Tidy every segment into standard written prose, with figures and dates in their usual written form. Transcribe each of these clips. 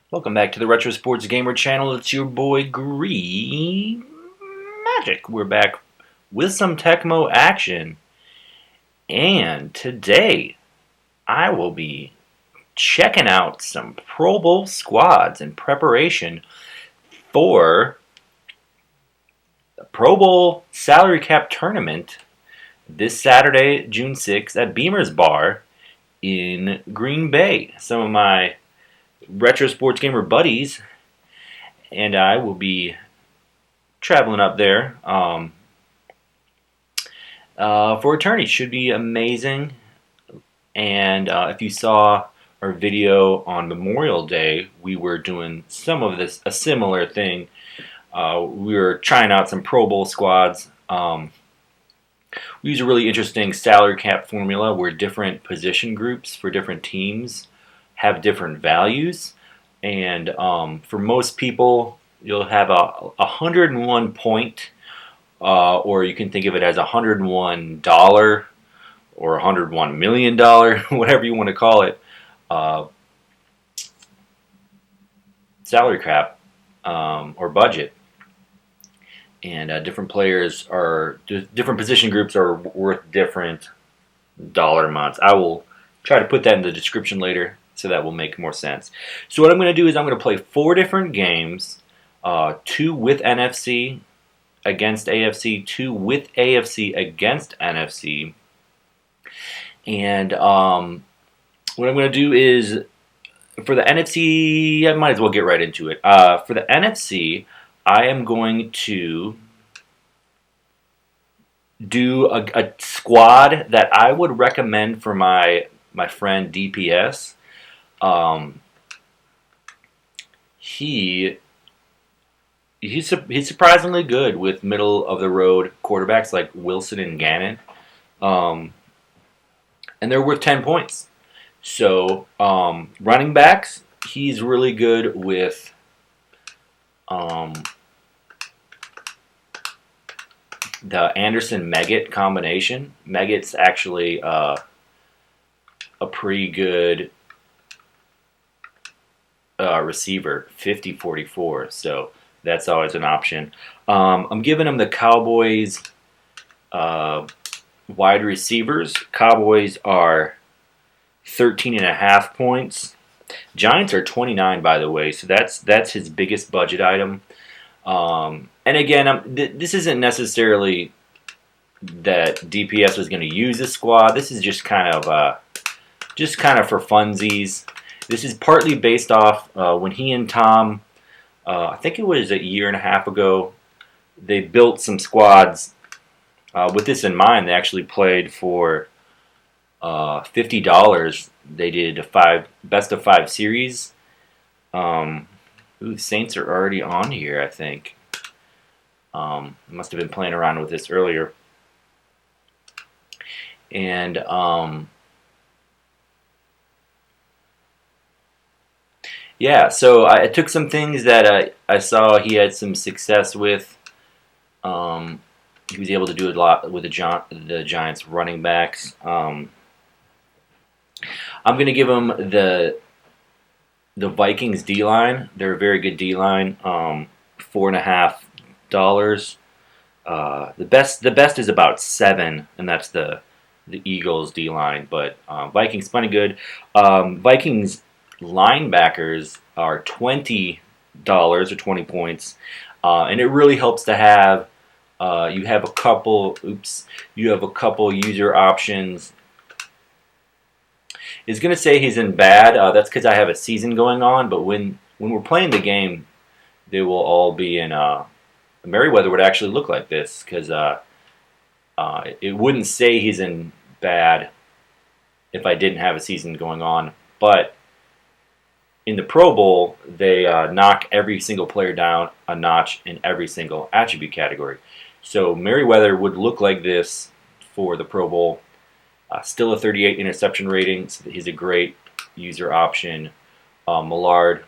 Welcome back to the Retro Sports Gamer channel. It's your boy Green Majik. We're back with some Tecmo action. And today I will be checking out some Pro Bowl squads in preparation for the Pro Bowl Salary Cap Tournament this Saturday, June 6th at Boemans Bar in Green Bay. Some of my Retro Sports Gamer buddies and I will be traveling up there for a tourney. Should be amazing. And if you saw our video on Memorial Day, we were doing a similar thing. We were trying out some Pro Bowl squads. We use a really interesting salary cap formula where different position groups for different teams have different values. And for most people, you'll have a 101 point, or you can think of it as $101 or $101 million, whatever you want to call it, salary cap or budget. And different position groups are worth different dollar amounts. I will try to put that in the description later so that will make more sense. So what I'm going to do is I'm going to play 4 different games, 2 with NFC against AFC, 2 with AFC against NFC. And what I'm going to do is, for the NFC, I might as well get right into it. For the NFC, I am going to do a squad that I would recommend for my friend DPS. He's surprisingly good with middle of the road quarterbacks like Wilson and Gannon, and they're worth 10 points. So running backs, he's really good with the Anderson-Meggett combination. Meggett's actually a pretty good receiver, 50-44, so that's always an option. I'm giving him the Cowboys wide receivers. Cowboys are 13.5 points. Giants are 29, by the way, so that's his biggest budget item. And again, this isn't necessarily that DPS was going to use this squad. This is just kind of for funsies. This is partly based off when he and Tom, I think it was a year and a half ago, they built some squads with this in mind. They actually played for $50. They did a best of 5 series. The Saints are already on here, I think. Must have been playing around with this earlier. And yeah, so I took some things that I saw he had some success with. He was able to do a lot with the Giants running backs. I'm going to give him the Vikings D-line. They're a very good D-line. $4.50. The best is about 7, and that's the Eagles D-line. But Vikings plenty good. Vikings linebackers are $20 or 20 points, and it really helps to have you have a couple user options. It's gonna say he's in bad. That's because I have a season going on. But when we're playing the game, they will all be in. Merriweather would actually look like this because it wouldn't say he's in bad if I didn't have a season going on. But in the Pro Bowl, they knock every single player down a notch in every single attribute category. So Merriweather would look like this for the Pro Bowl. Still a 38 interception rating, so he's a great user option. Millard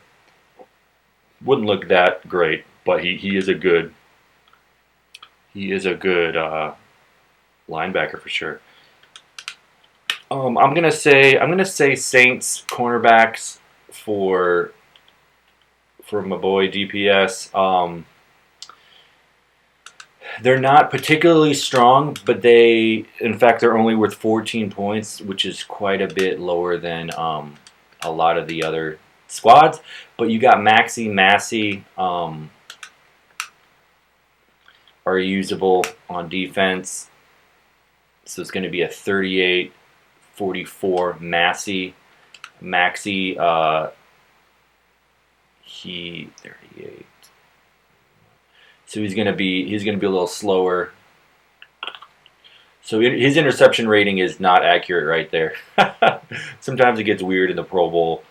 wouldn't look that great, but he is a good linebacker for sure. I'm gonna say Saints cornerbacks for for my boy DPS. They're not particularly strong, but in fact, they're only worth 14 points, which is quite a bit lower than a lot of the other squads. But you got Maxi, Massey are usable on defense. So it's going to be a 38, 44 Massey. Maxi, he 38. So he's gonna be a little slower. So his interception rating is not accurate right there. Sometimes it gets weird in the Pro Bowl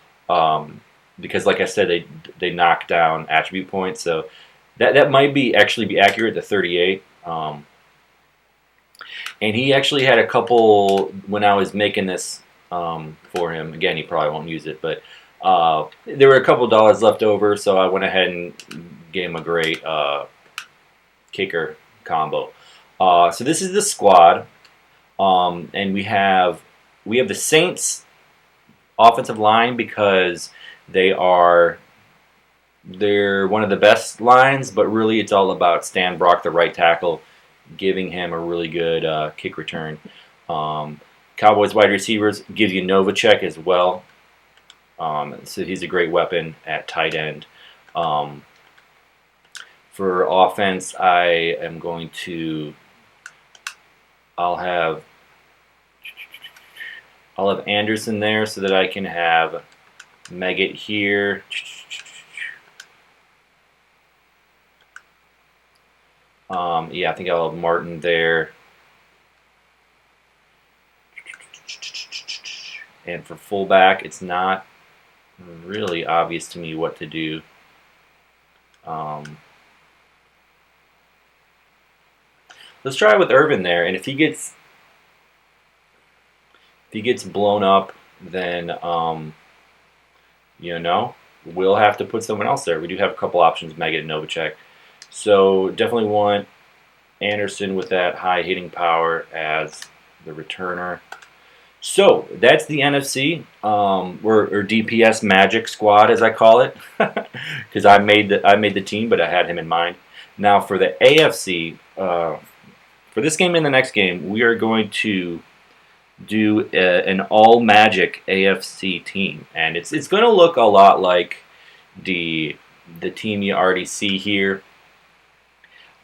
because, like I said, they knock down attribute points. So that might actually be accurate, the 38. And he actually had a couple when I was making this for him. Again, he probably won't use it, but there were a couple dollars left over, so I went ahead and gave him a great kicker combo. So this is the squad, and we have the Saints offensive line because they're one of the best lines, but really it's all about Stan Brock, the right tackle, giving him a really good kick return. Cowboys wide receivers gives you Novacek as well, so he's a great weapon at tight end. For offense, I'll have Anderson there so that I can have Meggett here. Yeah, I think I'll have Martin there. And for fullback, it's not really obvious to me what to do. Let's try with Irvin there, and if he gets blown up, then we'll have to put someone else there. We do have a couple options, Meggett and Novacek. So definitely want Anderson with that high hitting power as the returner. So that's the NFC, or DPS Magic Squad, as I call it, because I made the team, but I had him in mind. Now for the AFC, for this game and the next game, we are going to do an all Magic AFC team, and it's going to look a lot like the team you already see here.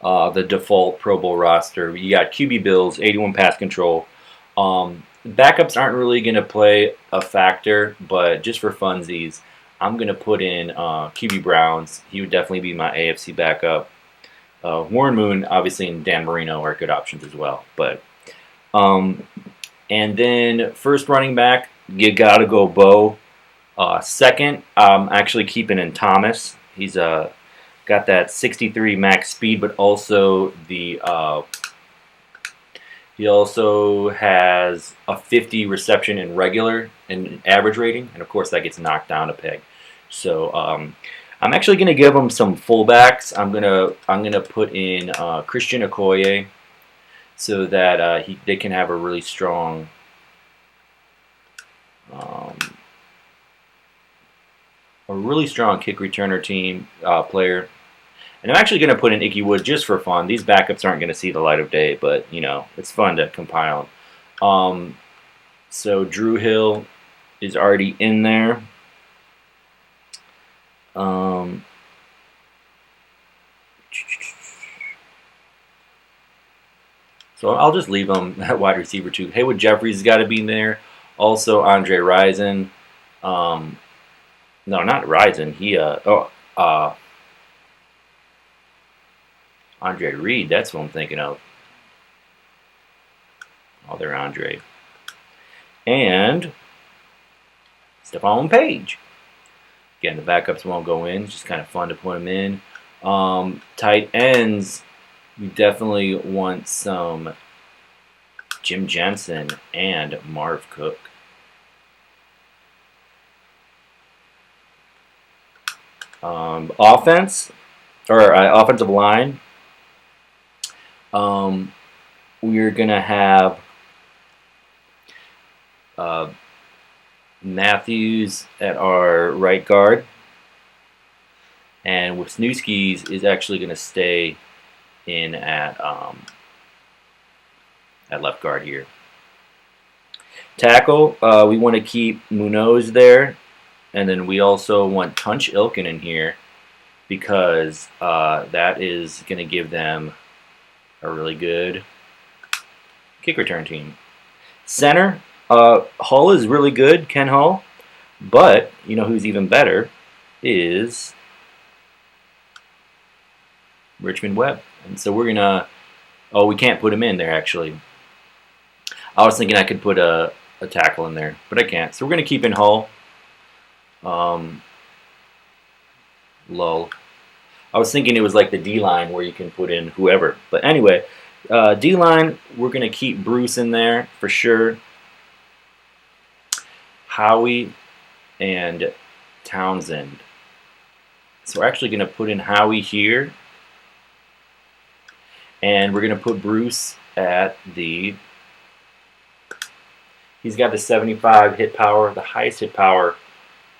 The default Pro Bowl roster. You got QB Bills, 81 pass control. Backups aren't really going to play a factor, but just for funsies, I'm going to put in QB Browns. He would definitely be my AFC backup. Warren Moon, obviously, and Dan Marino are good options as well. But and then first running back, you got to go Bo. Second, I'm actually keeping in Thomas. He's got that 63 max speed, but also he also has a 50 reception in regular and average rating, and of course that gets knocked down a peg. So I'm actually going to give him some fullbacks. I'm gonna put in Christian Okoye so that they can have a really strong kick returner team player. And I'm actually going to put in Icky Wood just for fun. These backups aren't going to see the light of day, but it's fun to compile them. So Drew Hill is already in there. So I'll just leave him at wide receiver too. Haywood Jeffries has got to be in there. Also Andre Rison. No, not Rison. Andre Reed. That's what I'm thinking of. Other Andre. And Stephon Page. Again, the backups won't go in. It's just kind of fun to put them in. Tight ends, we definitely want some Jim Jensen and Marv Cook. Offense, or offensive line, we're going to have Matthews at our right guard. and Wisniewski's is actually going to stay in at left guard here. Tackle, we want to keep Munoz there, and then we also want Tunch Ilkin in here because that is going to give them a really good kick return team. Center, Hull is really good, Ken Hull, but you know who's even better is Richmond Webb. And so we're going to, oh, we can't put him in there actually. I was thinking I could put a tackle in there, but I can't. So we're going to keep in Hull. Lull. I was thinking it was like the D-line where you can put in whoever. But anyway, D-line, we're going to keep Bruce in there for sure. Howie and Townsend. So we're actually going to put in Howie here. And we're going to put Bruce at the... He's got the 75 hit power, the highest hit power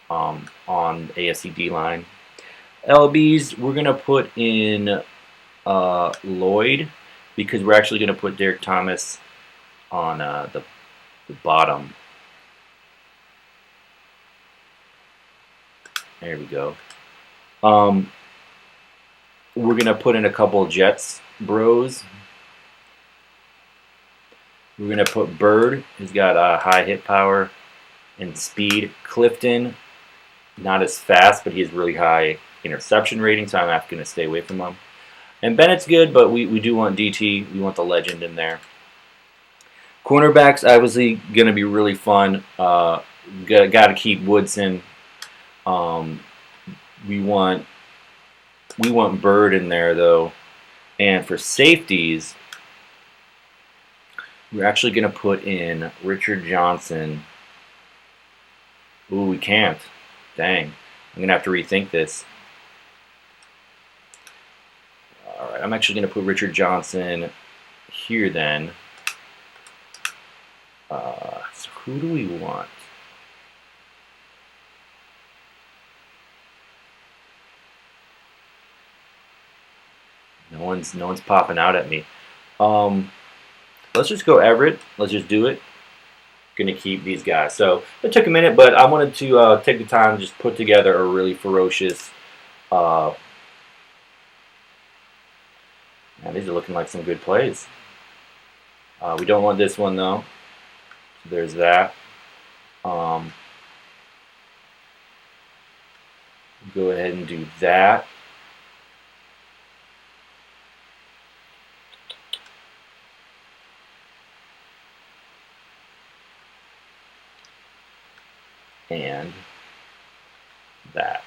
on AFC D-line. LBs, we're going to put in Lloyd because we're actually going to put Derek Thomas on the bottom. There we go. We're going to put in a couple of Jets bros. We're going to put Bird, who's got high hit power and speed. Clifton, not as fast, but he has really high interception rating, so I'm not going to stay away from him. And Bennett's good, but we do want DT. We want the legend in there. Cornerbacks, obviously, going to be really fun. Got to keep Woodson. We want Bird in there, though. And for safeties, we're actually going to put in Richard Johnson. Ooh, we can't. Dang. I'm going to have to rethink this. All right, I'm actually going to put Richard Johnson here then. So who do we want? No one's popping out at me. Let's just go Everett. Let's just do it. Going to keep these guys. So it took a minute, but I wanted to take the time to just put together a really ferocious. Man, these are looking like some good plays. We don't want this one though. So there's that. Go ahead and do that. And that.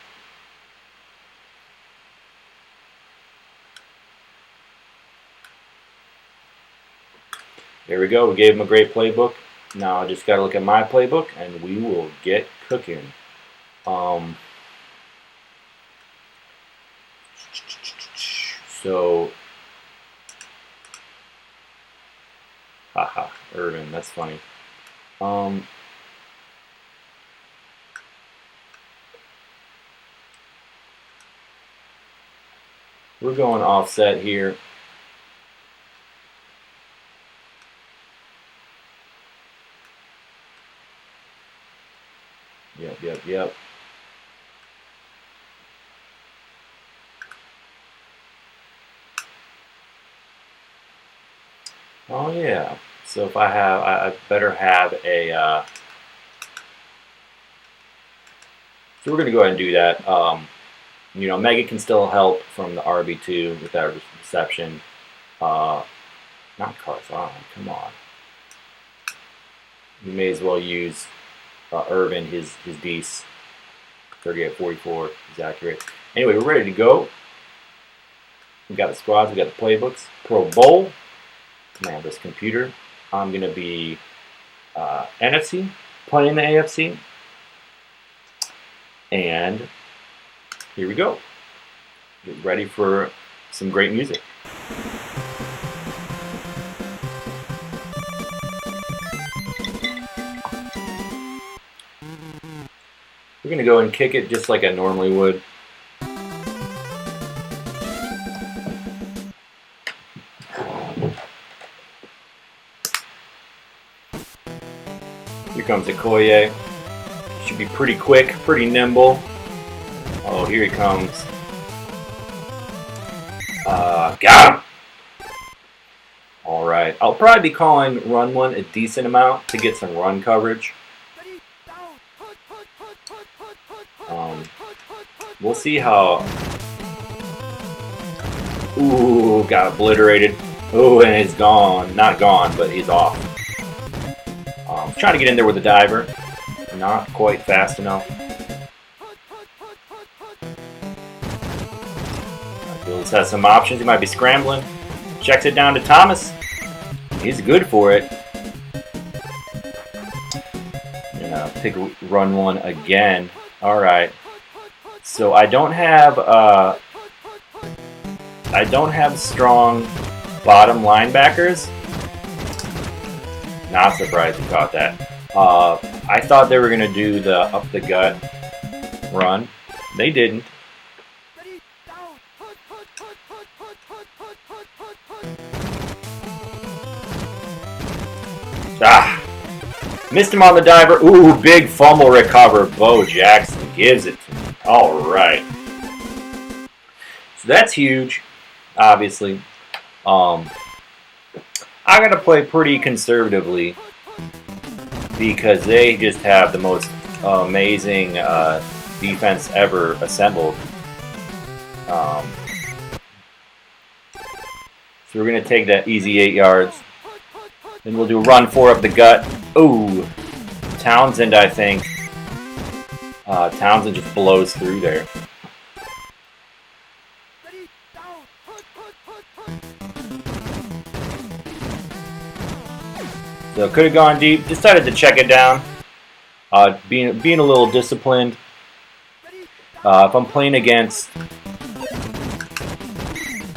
There we go. We gave him a great playbook. Now I just got to look at my playbook, and we will get cooking. So, haha, Irvin, that's funny. We're going offset here. Yep. Oh yeah. So if I better have a. So we're going to go ahead and do that. You know, Mega can still help from the RB2 with that reception. Not Carthon, come on. You may as well use Irvin, his beast. 38-44, he's accurate. Anyway, we're ready to go. We got the squads, we got the playbooks. Pro Bowl. Man, this computer. I'm going to be NFC, playing the AFC. And here we go. Get ready for some great music. We're going to go and kick it just like I normally would. comes Okoye. Should be pretty quick, pretty nimble. Oh, here he comes. Got him! Alright, I'll probably be calling run one a decent amount to get some run coverage. We'll see how... Ooh, got obliterated. Ooh, and he's gone. Not gone, but he's off. Trying to get in there with a diver. Not quite fast enough. Bills has some options. He might be scrambling. Checks it down to Thomas. He's good for it. And pick run one again. All right. So I don't have strong bottom linebackers. Not surprised you caught that. I thought they were gonna do the up the gut run. They didn't. Ah! Missed him on the diver. Ooh, big fumble recover. Bo Jackson gives it to me. All right. So that's huge, obviously. I got to play pretty conservatively because they just have the most amazing defense ever assembled. So we're going to take that easy 8 yards. Then we'll do run 4 up the gut. Ooh, Townsend, I think. Townsend just blows through there. So could have gone deep. Decided to check it down. Being a little disciplined. If I'm playing against...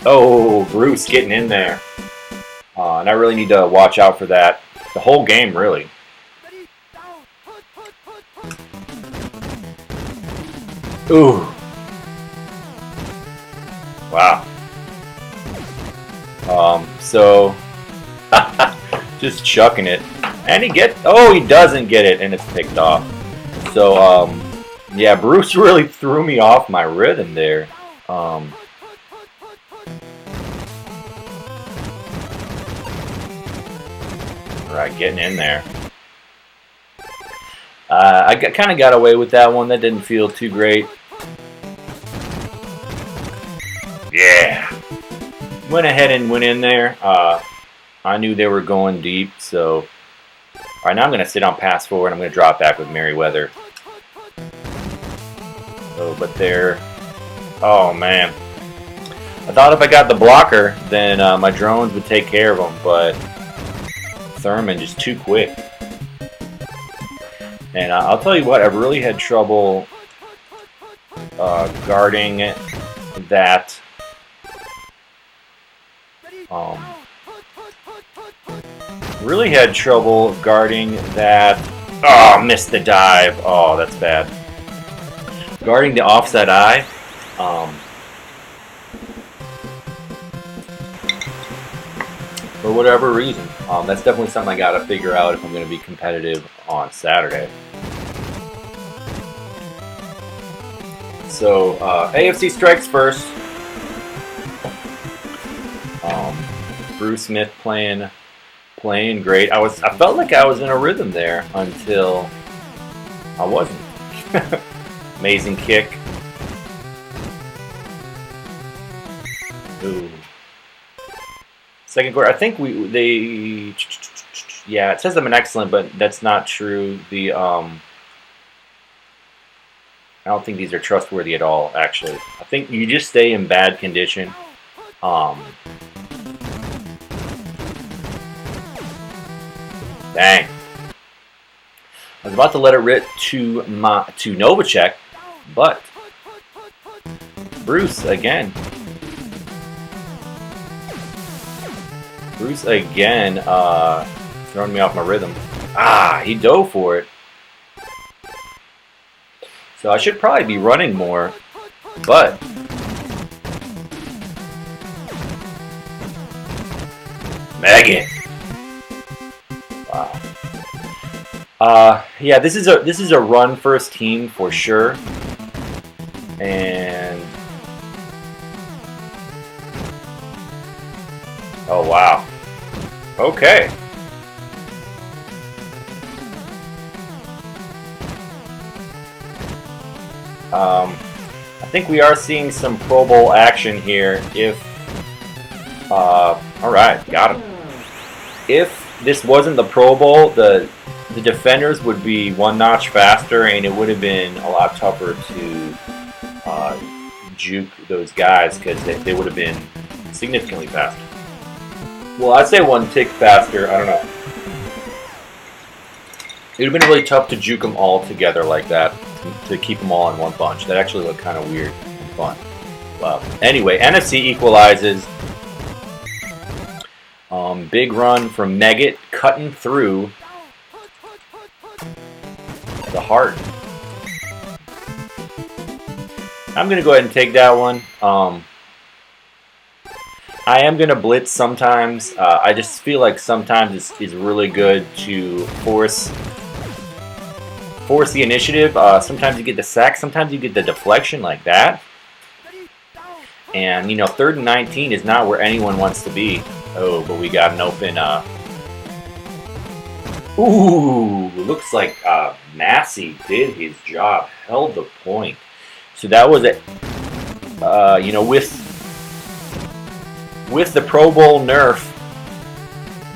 Oh, Bruce getting in there. And I really need to watch out for that. The whole game, really. Ooh. Wow. So... just chucking it. And he doesn't get it, and it's picked off. So, yeah, Bruce really threw me off my rhythm there. Right, getting in there. I kind of got away with that one. That didn't feel too great. Yeah. Went ahead and went in there. I knew they were going deep, so... Alright, now I'm going to sit on pass forward. I'm going to drop back with Merriweather. Oh, but they're... Oh, man. I thought if I got the blocker, then my drones would take care of them, but... Thurman just too quick. And I'll tell you what, I've really had trouble guarding that. Really had trouble guarding that. Oh, missed the dive. Oh, that's bad. Guarding the offside eye. For whatever reason. That's definitely something I got to figure out if I'm going to be competitive on Saturday. So, AFC strikes first. Bruce Smith playing great. I felt like I was in a rhythm there until I wasn't. Amazing kick. Ooh. Second quarter, I think yeah, it says I'm an excellent, but that's not true. I don't think these are trustworthy at all, actually. I think you just stay in bad condition. Dang. I was about to let it rip to Novacek, but Bruce again. Throwing me off my rhythm. He dove for it. So I should probably be running more, but Megan. Wow. Yeah, this is a run first team for sure, and oh wow, okay. I think we are seeing some Pro Bowl action here. All right, got him. If this wasn't the Pro Bowl, the defenders would be one notch faster, and it would have been a lot tougher to juke those guys because they would have been significantly faster. Well, I'd say one tick faster. I don't know. It would have been really tough to juke them all together like that, to keep them all in one bunch. That actually looked kind of weird and fun. Well, anyway, NFC equalizes. Big run from Megget, cutting through the heart. I'm going to go ahead and take that one. I am going to blitz sometimes. I just feel like sometimes it's really good to force the initiative. Sometimes you get the sack, sometimes you get the deflection like that. And, you know, 3rd and 19 is not where anyone wants to be. Oh, but we got an open... Ooh, looks like Massey did his job, held the point. So that was it. You know, with the Pro Bowl nerf,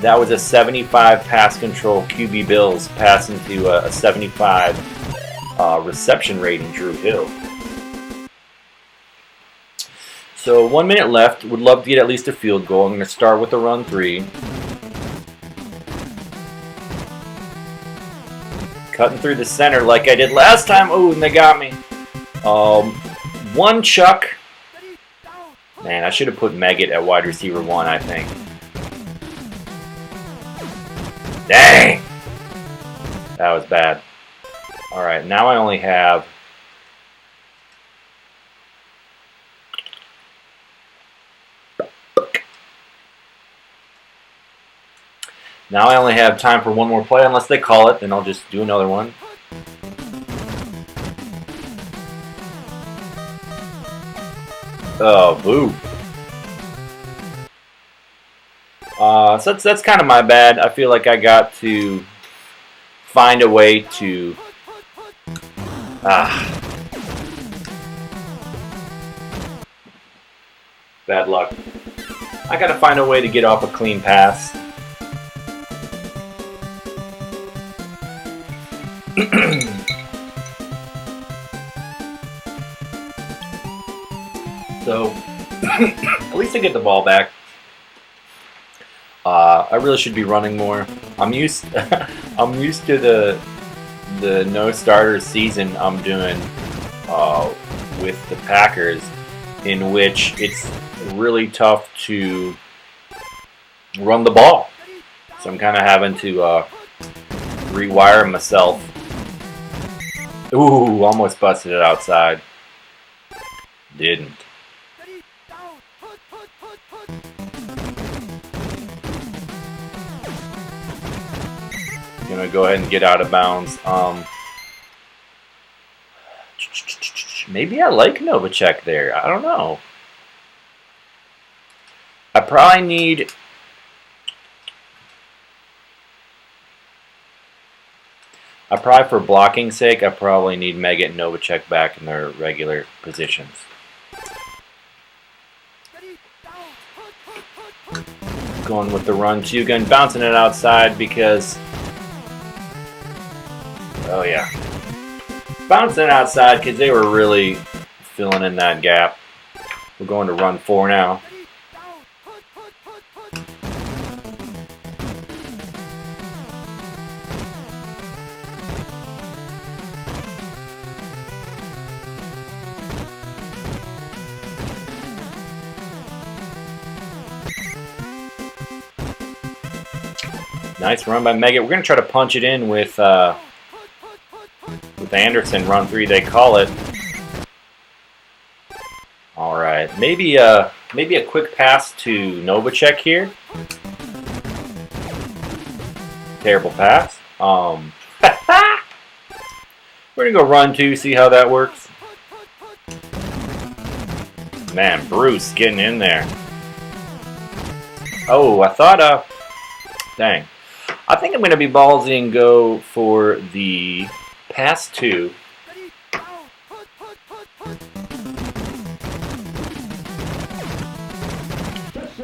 that was a 75 pass control QB Bills passing to a 75 reception rating Drew Hill. So 1 minute left. Would love to get at least a field goal. I'm going to start with the run 3. Cutting through the center like I did last time. Oh, and they got me. One chuck. Man, I should have put Megget at wide receiver 1, I think. Dang! That was bad. Alright, now I only have... Now I only have time for one more play. Unless they call it, then I'll just do another one. Oh, boo. So that's kind of my bad. I feel like I got to find a way to... Bad luck. I got to find a way to get off a clean pass. So, at least I get the ball back. I really should be running more. I'm used to the no starter season I'm doing with the Packers, in which it's really tough to run the ball. So I'm kind of having to rewire myself. Ooh, almost busted it outside. Didn't. Gonna go ahead and get out of bounds. Maybe I like Novacek there. I don't know. I probably need... for blocking sake, I probably need Megget and Novacek back in their regular positions. Going with the run 2 gun, bouncing it outside because... Oh yeah. Bouncing it outside because they were really filling in that gap. We're going to run 4 now. Nice run by Megget. We're going to try to punch it in with Anderson. Run 3, they call it. All right, maybe a quick pass to Novacek here. Terrible pass. We're gonna go run 2, see how that works. Man, Bruce getting in there. Oh, I thought, dang. I think I'm gonna be ballsy and go for the pass 2.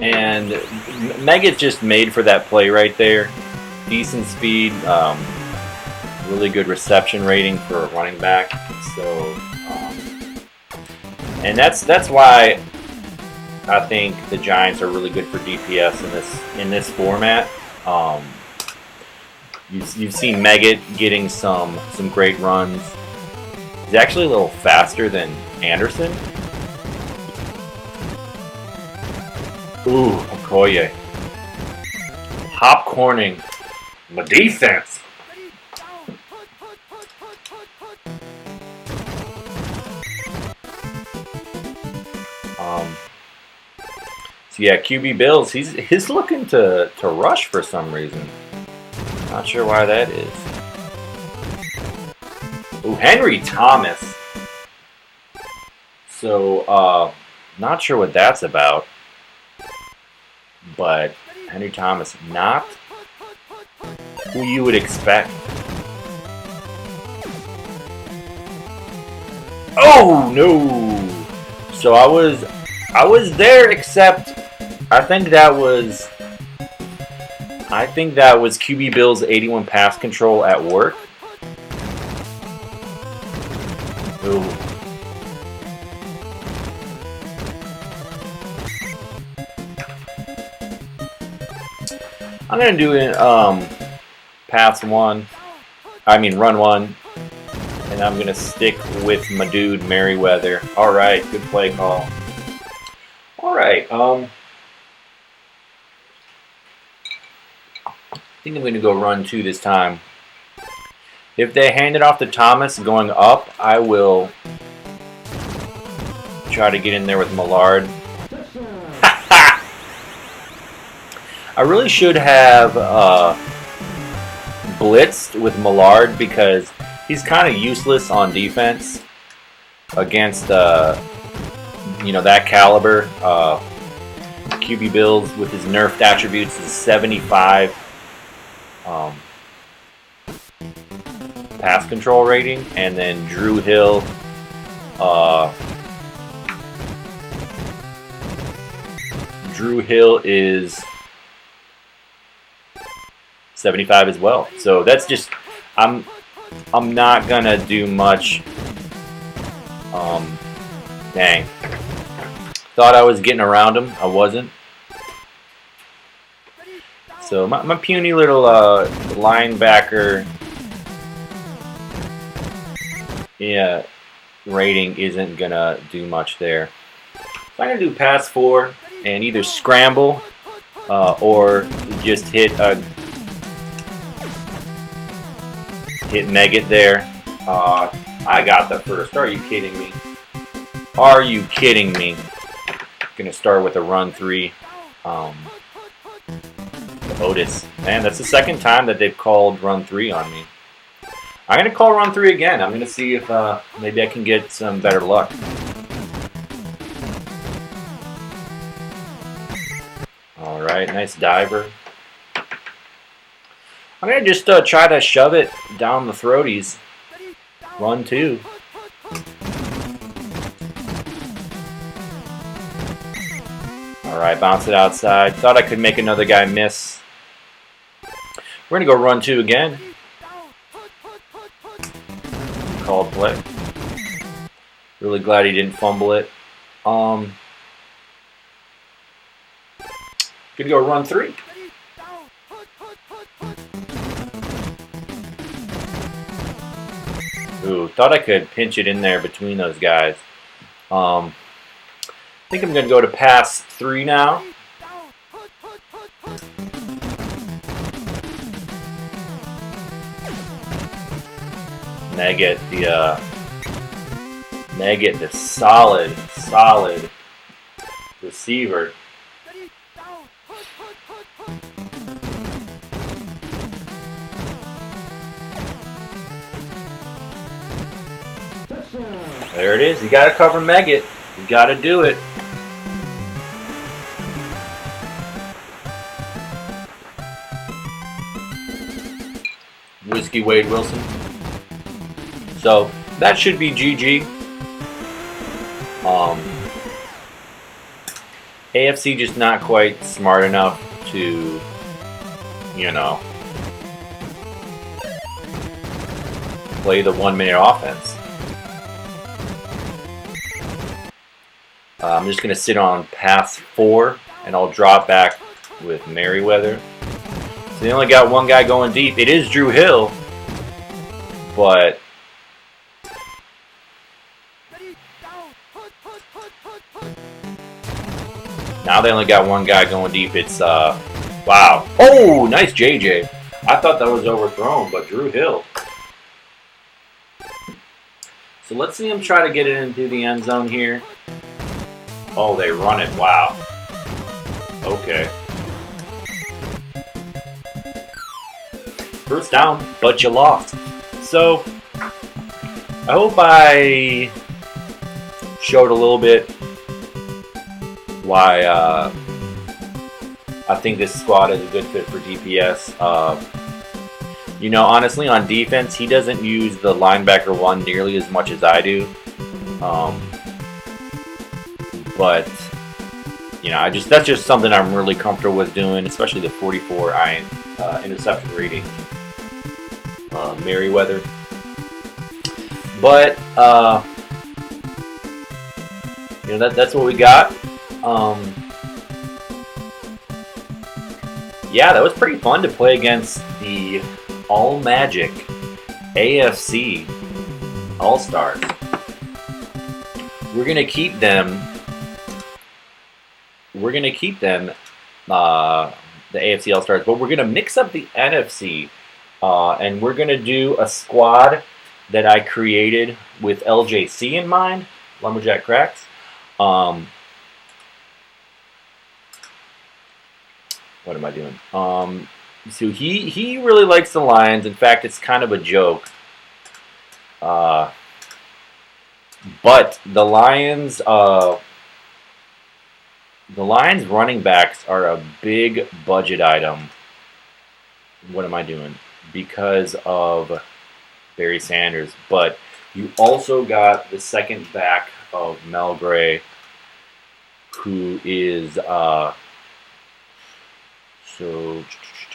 And Mega's just made for that play right there. Decent speed, really good reception rating for a running back. So, and that's why I think the Giants are really good for DPS in this format. You've seen Mega getting some great runs. He's actually a little faster than Anderson. Ooh, Okoye. Popcorning. My defense. So yeah, QB Bills, he's looking to rush for some reason. Not sure why that is. Ooh, Henry Thomas. So, not sure what that's about. But Henry Thomas, not who you would expect. Oh no! So I was there, except I think that was QB Bill's 81 pass control at work. Ooh. I'm gonna do it run 1, and I'm gonna stick with my dude Merriweather. All right, good play call. All right, I think I'm gonna go run 2 this time. If they hand it off to Thomas going up, I will try to get in there with Millard. I really should have blitzed with Millard because he's kind of useless on defense against that caliber. QB Bills with his nerfed attributes is 75 pass control rating, and then Drew Hill is 75 as well. So that's just I'm not gonna do much. Dang. Thought I was getting around him. I wasn't. So my puny little linebacker rating isn't gonna do much there. So I'm gonna do pass 4 and either scramble or just hit Megat there. I got the first. Are you kidding me? Are you kidding me? Gonna start with a run 3. Otis. Man, that's the second time that they've called run 3 on me. I'm gonna call run 3 again. I'm gonna see if maybe I can get some better luck. All right, nice diver. I'm gonna just try to shove it down the throaties. Run 2. All right, bounce it outside. Thought I could make another guy miss. We're gonna go run 2 again. Called play. Really glad he didn't fumble it. Could go run 3. Ooh, thought I could pinch it in there between those guys. I think I'm going to go to pass 3 now. Megat the solid receiver. There it is. You got to cover Megget. You got to do it. Whiskey Wade Wilson. So that should be GG. AFC just not quite smart enough to, play the 1 minute offense. I'm just going to sit on pass 4 and I'll drop back with Merriweather. So they only got one guy going deep. It is Drew Hill, but now they only got one guy going deep. It's, wow. Oh, nice JJ. I thought that was overthrown, but Drew Hill. So let's see him try to get it into the end zone here. Oh, they run it. Wow. Okay. First down, but you lost. So, I hope I showed a little bit why I think this squad is a good fit for DPS. Honestly, on defense, he doesn't use the linebacker one nearly as much as I do. But that's just something I'm really comfortable with doing, especially the 44 interception rating. Merriweather. But that's what we got. Yeah, that was pretty fun to play against the All Magic AFC All-Stars. We're gonna keep them. The AFC All-Stars, but we're gonna mix up the NFC, and we're gonna do a squad that I created with LJC in mind, Lumberjack Cracks. What am I doing? So he really likes the Lions. In fact, it's kind of a joke. But the Lions running backs are a big budget item. What am I doing? Because of Barry Sanders. But you also got the second back of Mel Gray, who is so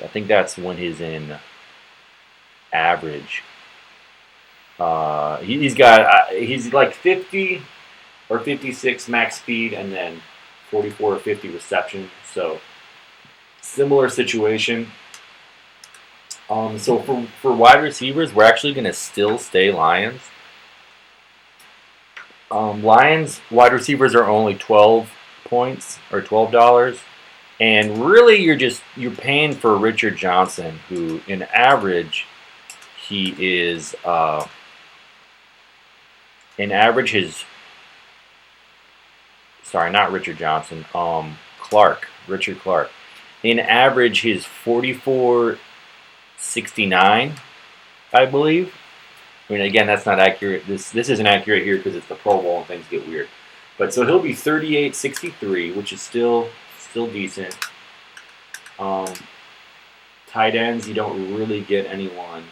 I think that's when he's in average. He's like 50 or 56 max speed and then 44 or 50 reception. So similar situation. So for wide receivers, we're actually going to still stay Lions. Lions wide receivers are only 12 points or $12. And really, you're paying for Richard Johnson, who in average, he is in average not Richard Johnson, Richard Clark. In average, his 44.69, I believe. I mean, again, that's not accurate. This isn't accurate here because it's the Pro Bowl and things get weird. But so he'll be 38.63, which is still decent. Tight ends, you don't really get anyone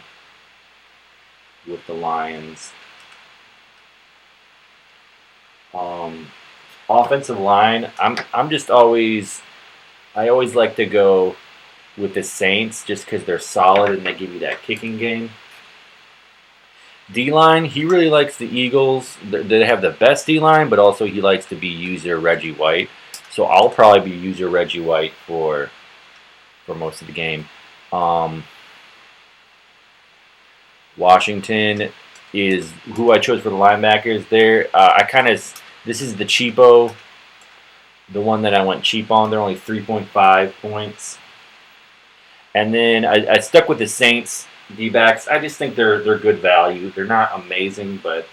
with the Lions. Offensive line, I always like to go with the Saints just because they're solid and they give you that kicking game. D-line, he really likes the Eagles. They have the best D-line, but also he likes to be user Reggie White. So I'll probably be user Reggie White for most of the game. Washington is who I chose for the linebackers there. This is the cheapo, the one that I went cheap on. They're only 3.5 points. And then I stuck with the Saints D-backs. I just think they're good value. They're not amazing, but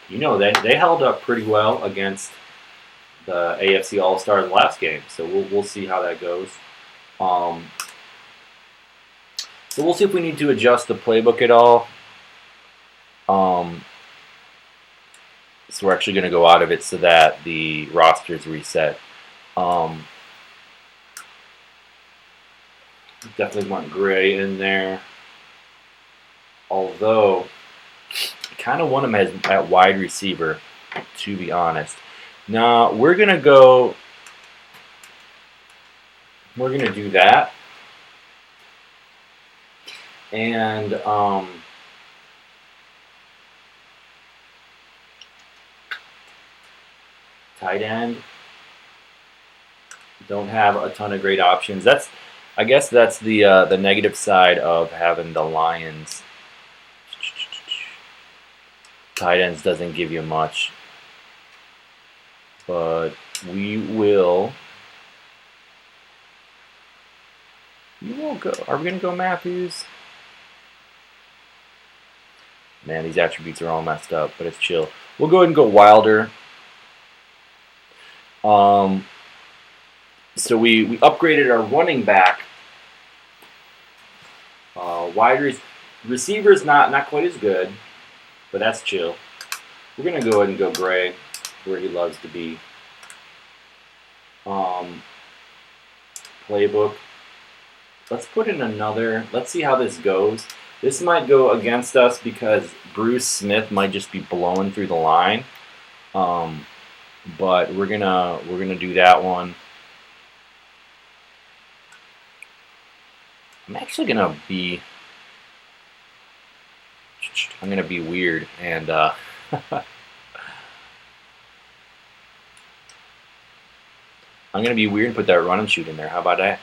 they held up pretty well against the AFC All-Stars last game. So we'll see how that goes. So we'll see if we need to adjust the playbook at all. So we're actually going to go out of it so that the roster is reset. Definitely want Gray in there. Although, I kind of want him at wide receiver, to be honest. Now, we're going to go... We're going to do that. And tight end. Don't have a ton of great options. I guess that's the negative side of having the Lions. Tight ends doesn't give you much. But we will go. Are we going to go Matthews? Man, these attributes are all messed up, but it's chill. We'll go ahead and go Wilder. So we upgraded our running back. Wide receiver's not quite as good, but that's chill. We're going to go ahead and go Gray, where he loves to be. Playbook. Let's put in another. Let's see how this goes. This might go against us because Bruce Smith might just be blowing through the line. But we're gonna do that one. I'm actually gonna be. I'm gonna be weird and. I'm going to be weird and put that run and shoot in there. How about that?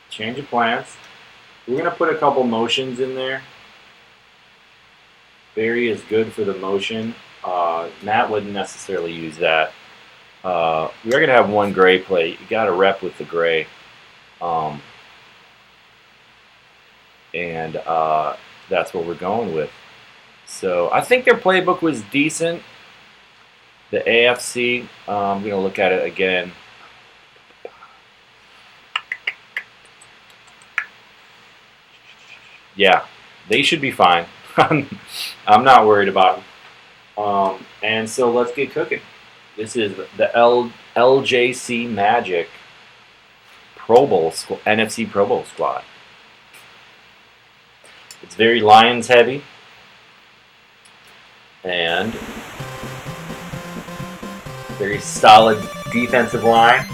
Change of plans. We're going to put a couple motions in there. Barry is good for the motion. Matt wouldn't necessarily use that. We are going to have one Gray play. You got to rep with the Gray. And that's what we're going with. So I think their playbook was decent. The AFC, I'm going to look at it again. Yeah, they should be fine. I'm not worried about them. And so let's get cooking. This is the LJC Magic Pro Bowl NFC Pro Bowl squad. It's very Lions heavy. And very solid defensive line.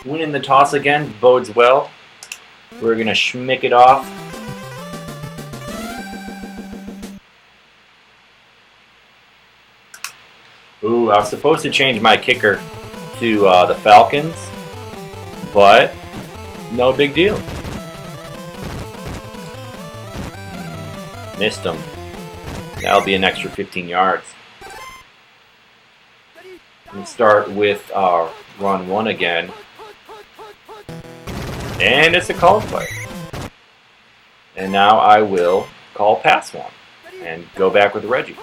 Winning the toss again bodes well. We're going to schmick it off. Ooh, I was supposed to change my kicker to the Falcons, but no big deal. Missed them. That'll be an extra 15 yards. Let's start with run one again. And it's a call play. And now I will call pass one and go back with Reggie.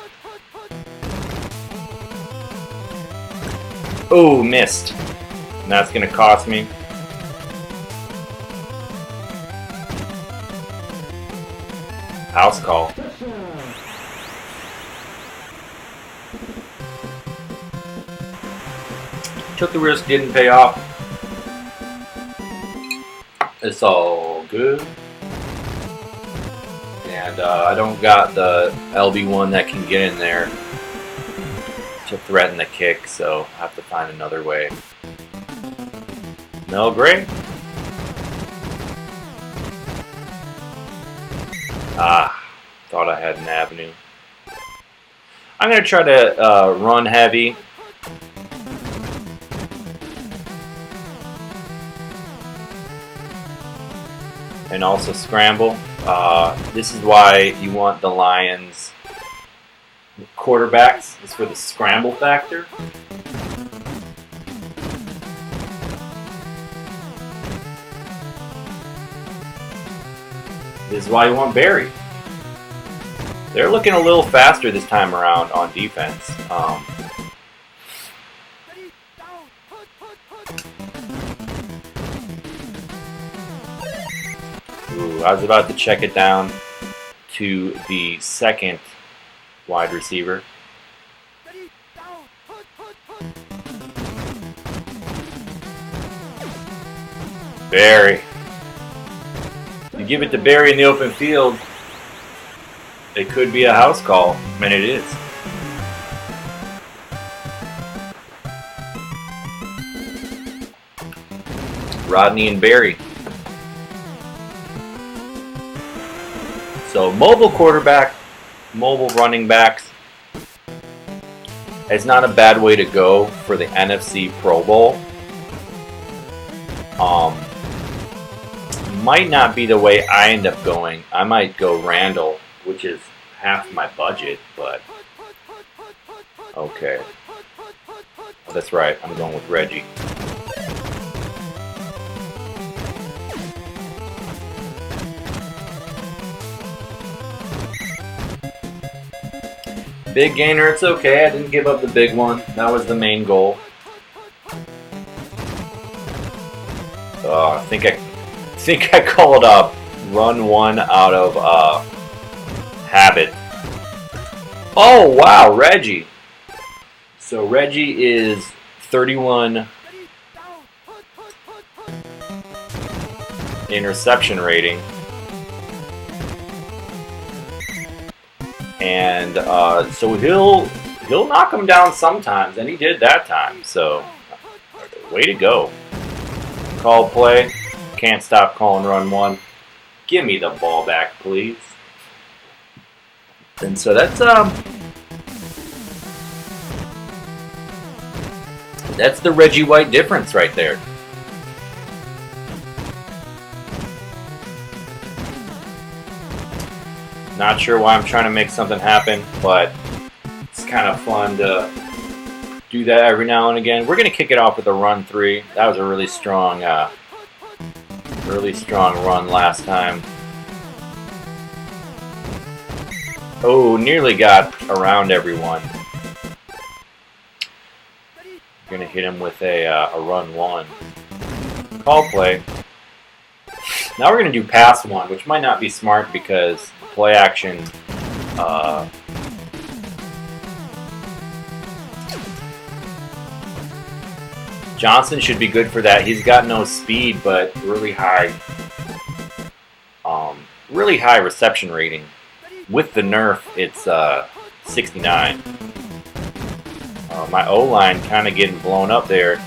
Oh, missed. And that's going to cost me. House call. Took the risk, didn't pay off. It's all good. And I don't got the LB1 that can get in there to threaten the kick, so I have to find another way. Mel Gray. Thought I had an avenue. I'm going to try to run heavy. And also scramble. This is why you want the Lions quarterbacks, is for the scramble factor. This is why you want Barry. They're looking a little faster this time around on defense. Ooh, I was about to check it down to the second wide receiver. Barry. You give it to Barry in the open field, it could be a house call, and it is. Rodney and Barry. So mobile quarterback, mobile running backs. It's not a bad way to go for the NFC Pro Bowl. Might not be the way I end up going. I might go Randall, which is half my budget, but okay. Oh, that's right, I'm going with Reggie. Big gainer, it's okay. I didn't give up the big one. That was the main goal. I think I called up run one out of habit. Oh wow, Reggie. So Reggie is 31 interception rating. And so he'll knock him down sometimes, and he did that time. So way to go. Call play. Can't stop calling run one. Give me the ball back, please. And so that's the Reggie White difference right there. Not sure why I'm trying to make something happen, but it's kind of fun to do that every now and again. We're going to kick it off with a run 3. That was a really strong run last time. Oh, nearly got around everyone. Going to hit him with a run 1. Call play. Now we're going to do pass 1, which might not be smart because play action Johnson should be good for that. He's got no speed, but really high reception rating. With the nerf, it's 69. My O-line kind of getting blown up there.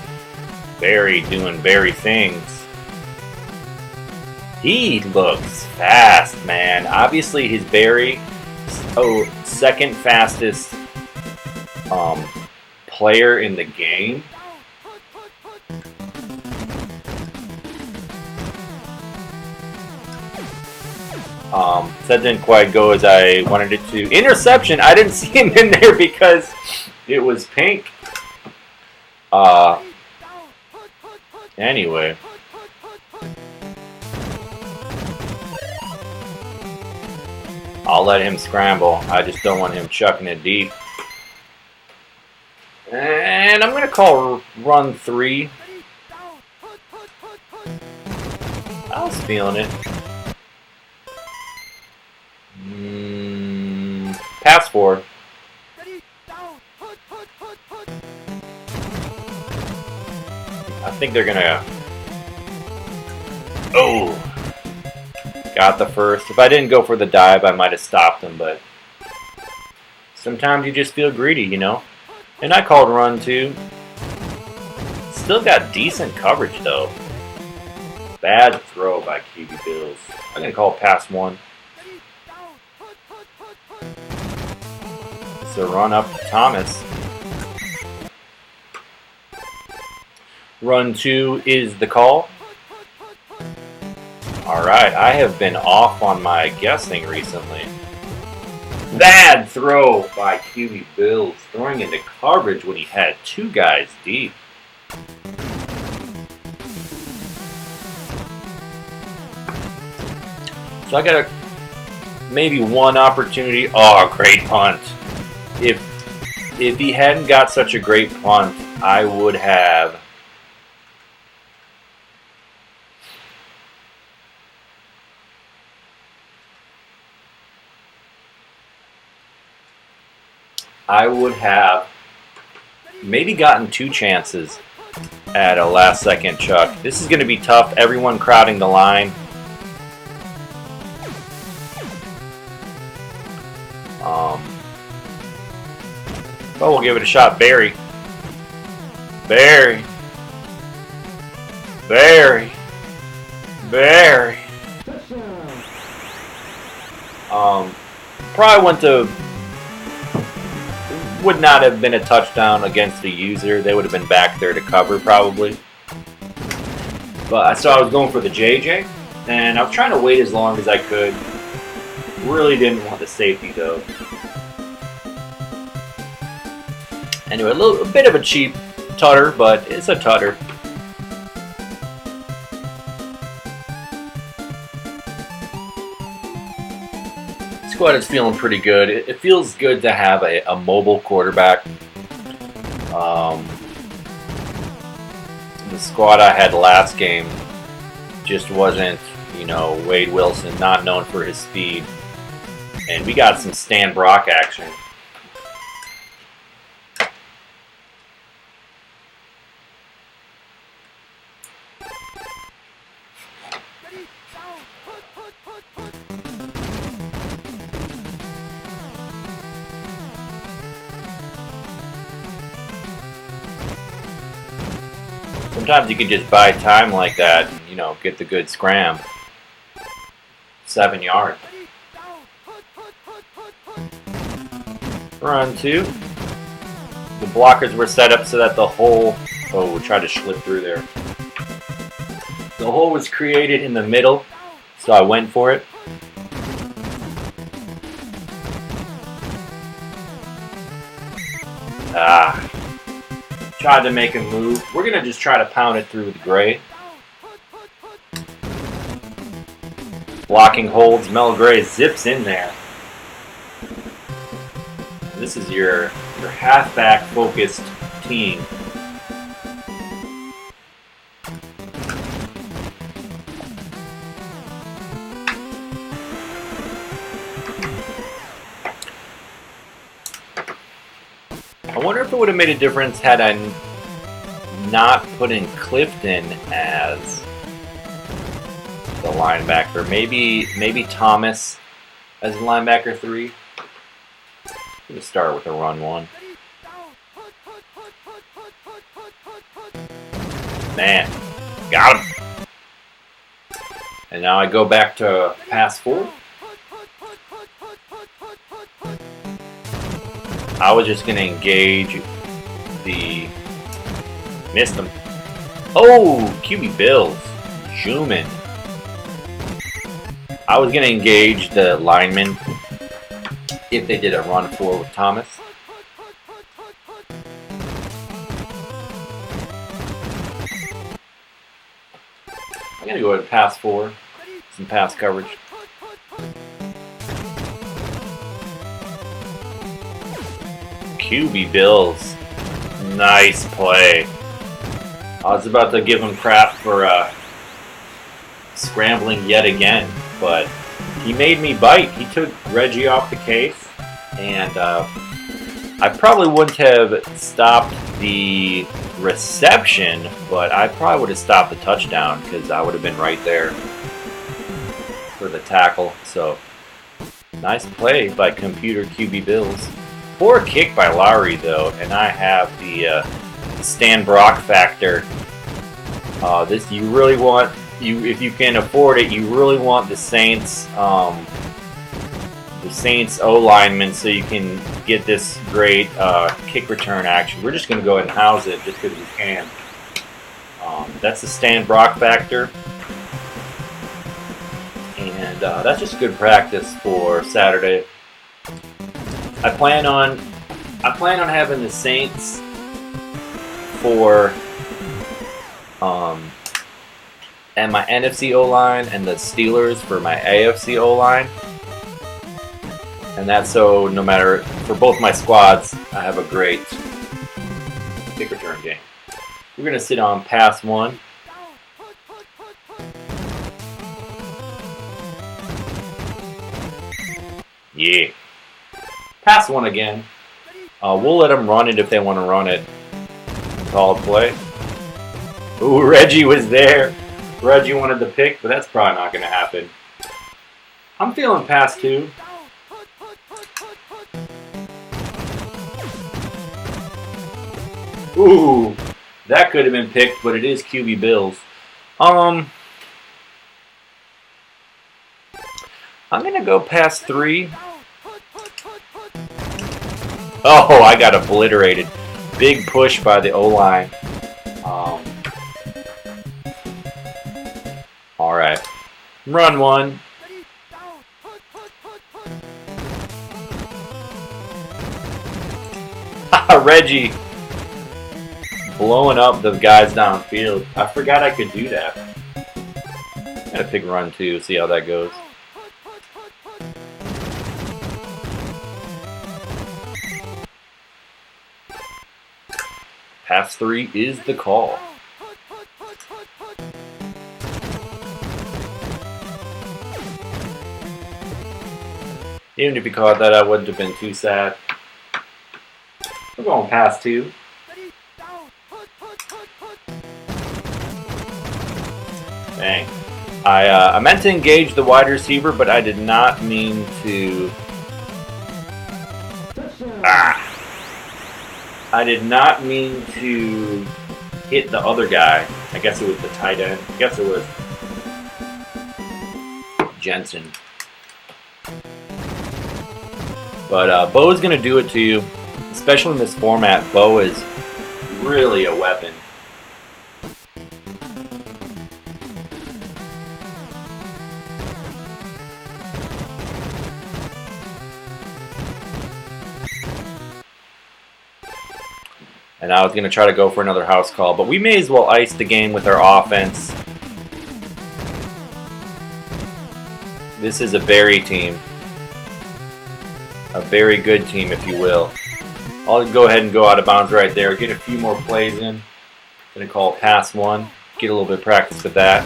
Barry doing Barry things. He looks fast, man. Obviously, he's Barry. Oh, second fastest player in the game. That didn't quite go as I wanted it to. Interception. I didn't see him in there because it was pink. Anyway. I'll let him scramble. I just don't want him chucking it deep. And I'm going to call run 3. I was feeling it. Pass 4. I think they're going to... Oh! Got the first. If I didn't go for the dive, I might have stopped him, but sometimes you just feel greedy, you know? And I called run 2. Still got decent coverage, though. Bad throw by QB Bills. I'm going to call pass 1. So run up to Thomas. Run 2 is the call. Alright, I have been off on my guessing recently. Bad throw by QB Bills, throwing into coverage when he had 2 guys deep. So I got maybe one opportunity. Oh, great punt. If he hadn't got such a great punt, I would have maybe gotten 2 chances at a last second chuck. This is going to be tough. Everyone crowding the line. But we'll give it a shot. Barry. Barry. Barry. Barry. Probably would not have been a touchdown against the user. They would have been back there to cover probably. But so I was going for the JJ, and I was trying to wait as long as I could. Really didn't want the safety though. Anyway, a bit of a cheap tutter, but it's a tutter. Squad is feeling pretty good. It feels good to have a mobile quarterback. The squad I had last game just wasn't, Wade Wilson, not known for his speed. And we got some Stan Brock action. Sometimes you can just buy time like that and, get the good scram. 7 yards. Run 2. The blockers were set up so that the hole... Oh, we tried to slip through there. The hole was created in the middle, so I went for it. Tried to make a move. We're going to just try to pound it through with Gray. Blocking holds. Mel Gray zips in there. This is your halfback focused team. I wonder if it would have made a difference had I not put in Clifton as the linebacker. Maybe Thomas as linebacker 3. We'll start with a run 1. Man, got him. And now I go back to pass 4. I was just going to engage the... Missed him. Oh, QB Bills. Schumann. I was going to engage the lineman if they did a run 4 with Thomas. I'm going to go ahead and pass 4. Some pass coverage. QB Bills. Nice play. I was about to give him crap for scrambling yet again, but he made me bite. He took Reggie off the case, and I probably wouldn't have stopped the reception, but I probably would have stopped the touchdown because I would have been right there for the tackle. So, nice play by Computer QB Bills. Poor kick by Lowry, though, and I have the Stan Brock factor. This you really want, if you can afford it, you really want the Saints O lineman so you can get this great kick return action. We're just going to go ahead and house it just because we can. That's the Stan Brock factor, and that's just good practice for Saturday. I plan on having the Saints for and my NFC O-line and the Steelers for my AFC O-line. And that's so no matter, for both my squads, I have a great kick return game. We're going to sit on pass 1. Yeah. Pass 1 again. We'll let them run it if they want to run it. Solid play. Ooh, Reggie was there. Reggie wanted the pick, but that's probably not going to happen. I'm feeling pass 2. Ooh, that could have been picked, but it is QB Bills. I'm going to go past 3. Oh, I got obliterated. Big push by the O-line. All right. Run 1. Reggie blowing up the guys downfield. I forgot I could do that. Gotta pick run 2, see how that goes. Pass 3 is the call. Even if you caught that, I wouldn't have been too sad. We're going pass 2. Dang. I meant to engage the wide receiver, but I did not mean to. I did not mean to hit the other guy. I guess it was the tight end. I guess it was Jensen. But Bo is going to do it to you. Especially in this format, Bo is really a weapon. And I was going to try to go for another house call, but we may as well ice the game with our offense. This is a Barry team. A very good team, if you will. I'll go ahead and go out of bounds right there. Get a few more plays in. Going to call pass 1. Get a little bit of practice with that.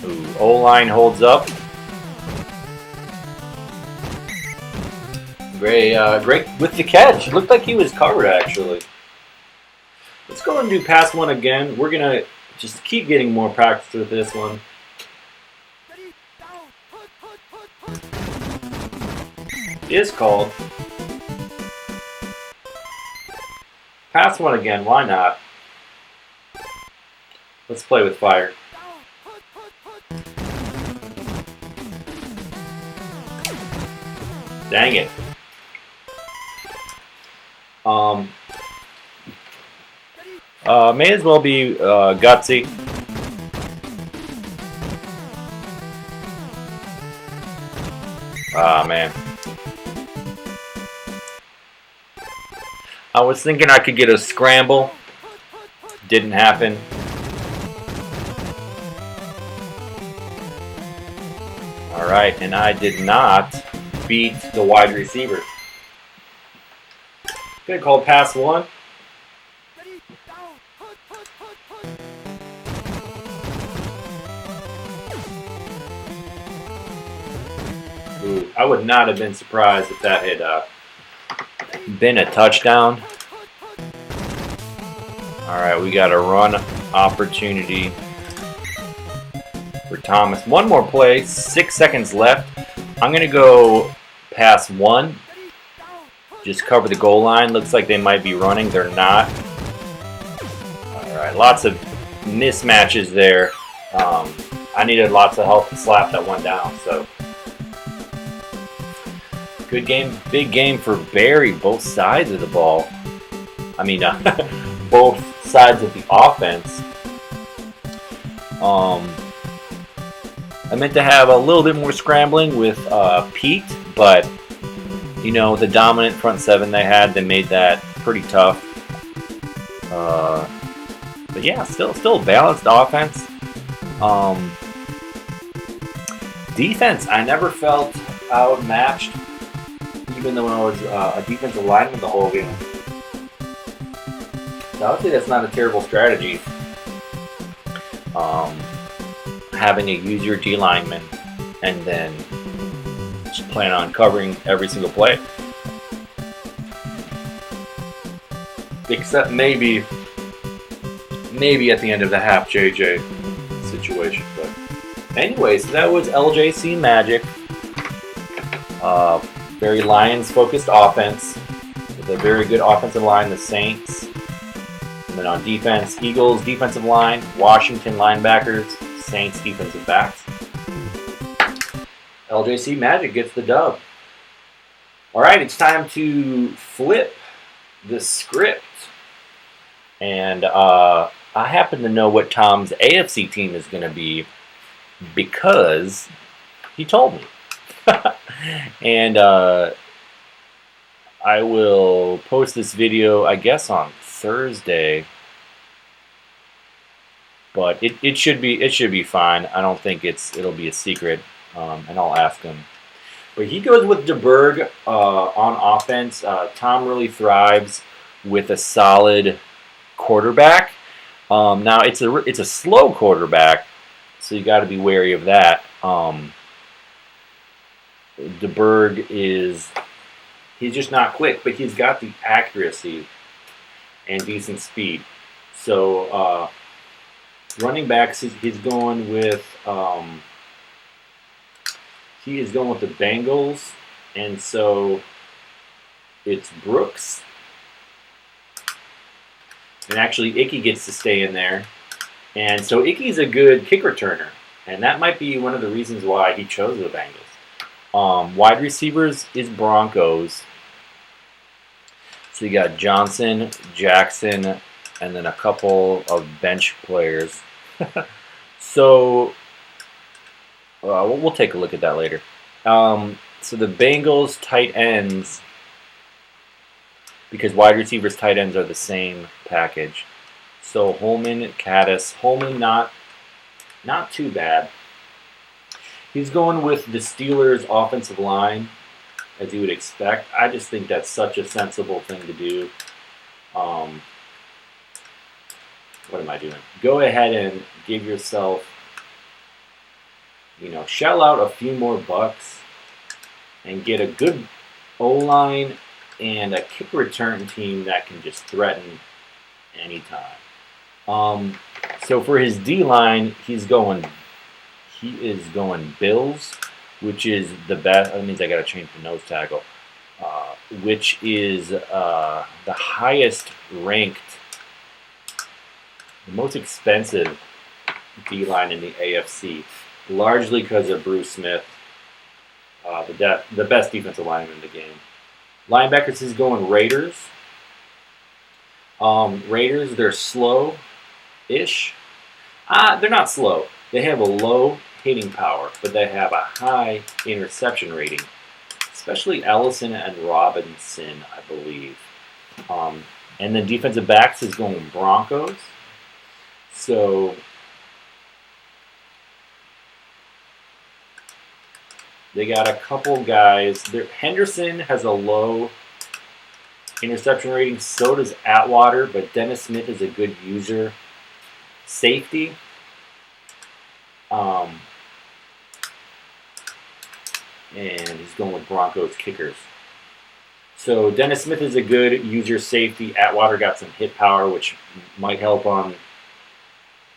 Ooh, O-line holds up. Great with the catch. Looked like he was covered, actually. Let's go and do pass 1 again. We're going to just keep getting more practice with this one. Is called. Pass 1 again. Why not? Let's play with fire. Dang it. May as well be gutsy. Ah, man. I was thinking I could get a scramble. Didn't happen. Alright, and I did not beat the wide receiver. Gonna call pass 1. Ooh, I would not have been surprised if that had been a touchdown. Alright, we got a run opportunity for Thomas. One more play, 6 seconds left. I'm going to go pass 1. Just cover the goal line. Looks like they might be running. They're not. Alright, lots of mismatches there. I needed lots of help to slap that one down. So good game, big game for Barry, both sides of the ball. I mean, both sides of the offense. I meant to have a little bit more scrambling with Pete, but you know, the dominant front 7 they had, they made that pretty tough. But yeah, still a balanced offense. Um, Defense, I never felt outmatched, even though I was a defensive lineman the whole game. So I would say that's not a terrible strategy. Um, Having a user D lineman and then just plan on covering every single play. Except maybe at the end of the half JJ situation. But anyways, that was LJC Magic. Very Lions-focused offense with a very good offensive line, the Saints. And then on defense, Eagles defensive line, Washington linebackers, Saints defensive backs. LJC Magic gets the dub. All right, it's time to flip the script. And I happen to know what Tom's AFC team is going to be because he told me. And I will post this video, I guess, on Thursday. But it should be fine. I don't think it'll be a secret, and I'll ask him. But he goes with DeBerg on offense. Tom really thrives with a solid quarterback. Now it's a slow quarterback, so you got to be wary of that. DeBerg he's just not quick, but he's got the accuracy and decent speed. So running backs, he's going with the Bengals, and so it's Brooks. And actually, Icky gets to stay in there. And so Icky's a good kick returner. And that might be one of the reasons why he chose the Bengals. Wide receivers is Broncos. So you got Johnson, Jackson, and then a couple of bench players. So we'll take a look at that later. So the Bengals tight ends, because wide receivers, tight ends are the same package. So Holman, Caddis. Holman not too bad. He's going with the Steelers' offensive line, as you would expect. I just think that's such a sensible thing to do. What am I doing? Go ahead and give yourself, shell out a few more bucks and get a good O-line and a kick return team that can just threaten anytime. So for his D-line, he is going Bills, which is the best. That means I got to change the nose tackle, which is the highest ranked, the most expensive D-line in the AFC, largely because of Bruce Smith, the best defensive lineman in the game. Linebackers is going Raiders. Raiders, they're slow-ish. They're not slow. They have a low hitting power, but they have a high interception rating, especially Ellison and Robinson, I believe. And then defensive backs is going Broncos. So they got a couple guys. Henderson has a low interception rating. So does Atwater, but Dennis Smith is a good user. Safety. And he's going with Broncos kickers. So Dennis Smith is a good user safety. Atwater got some hit power, which might help on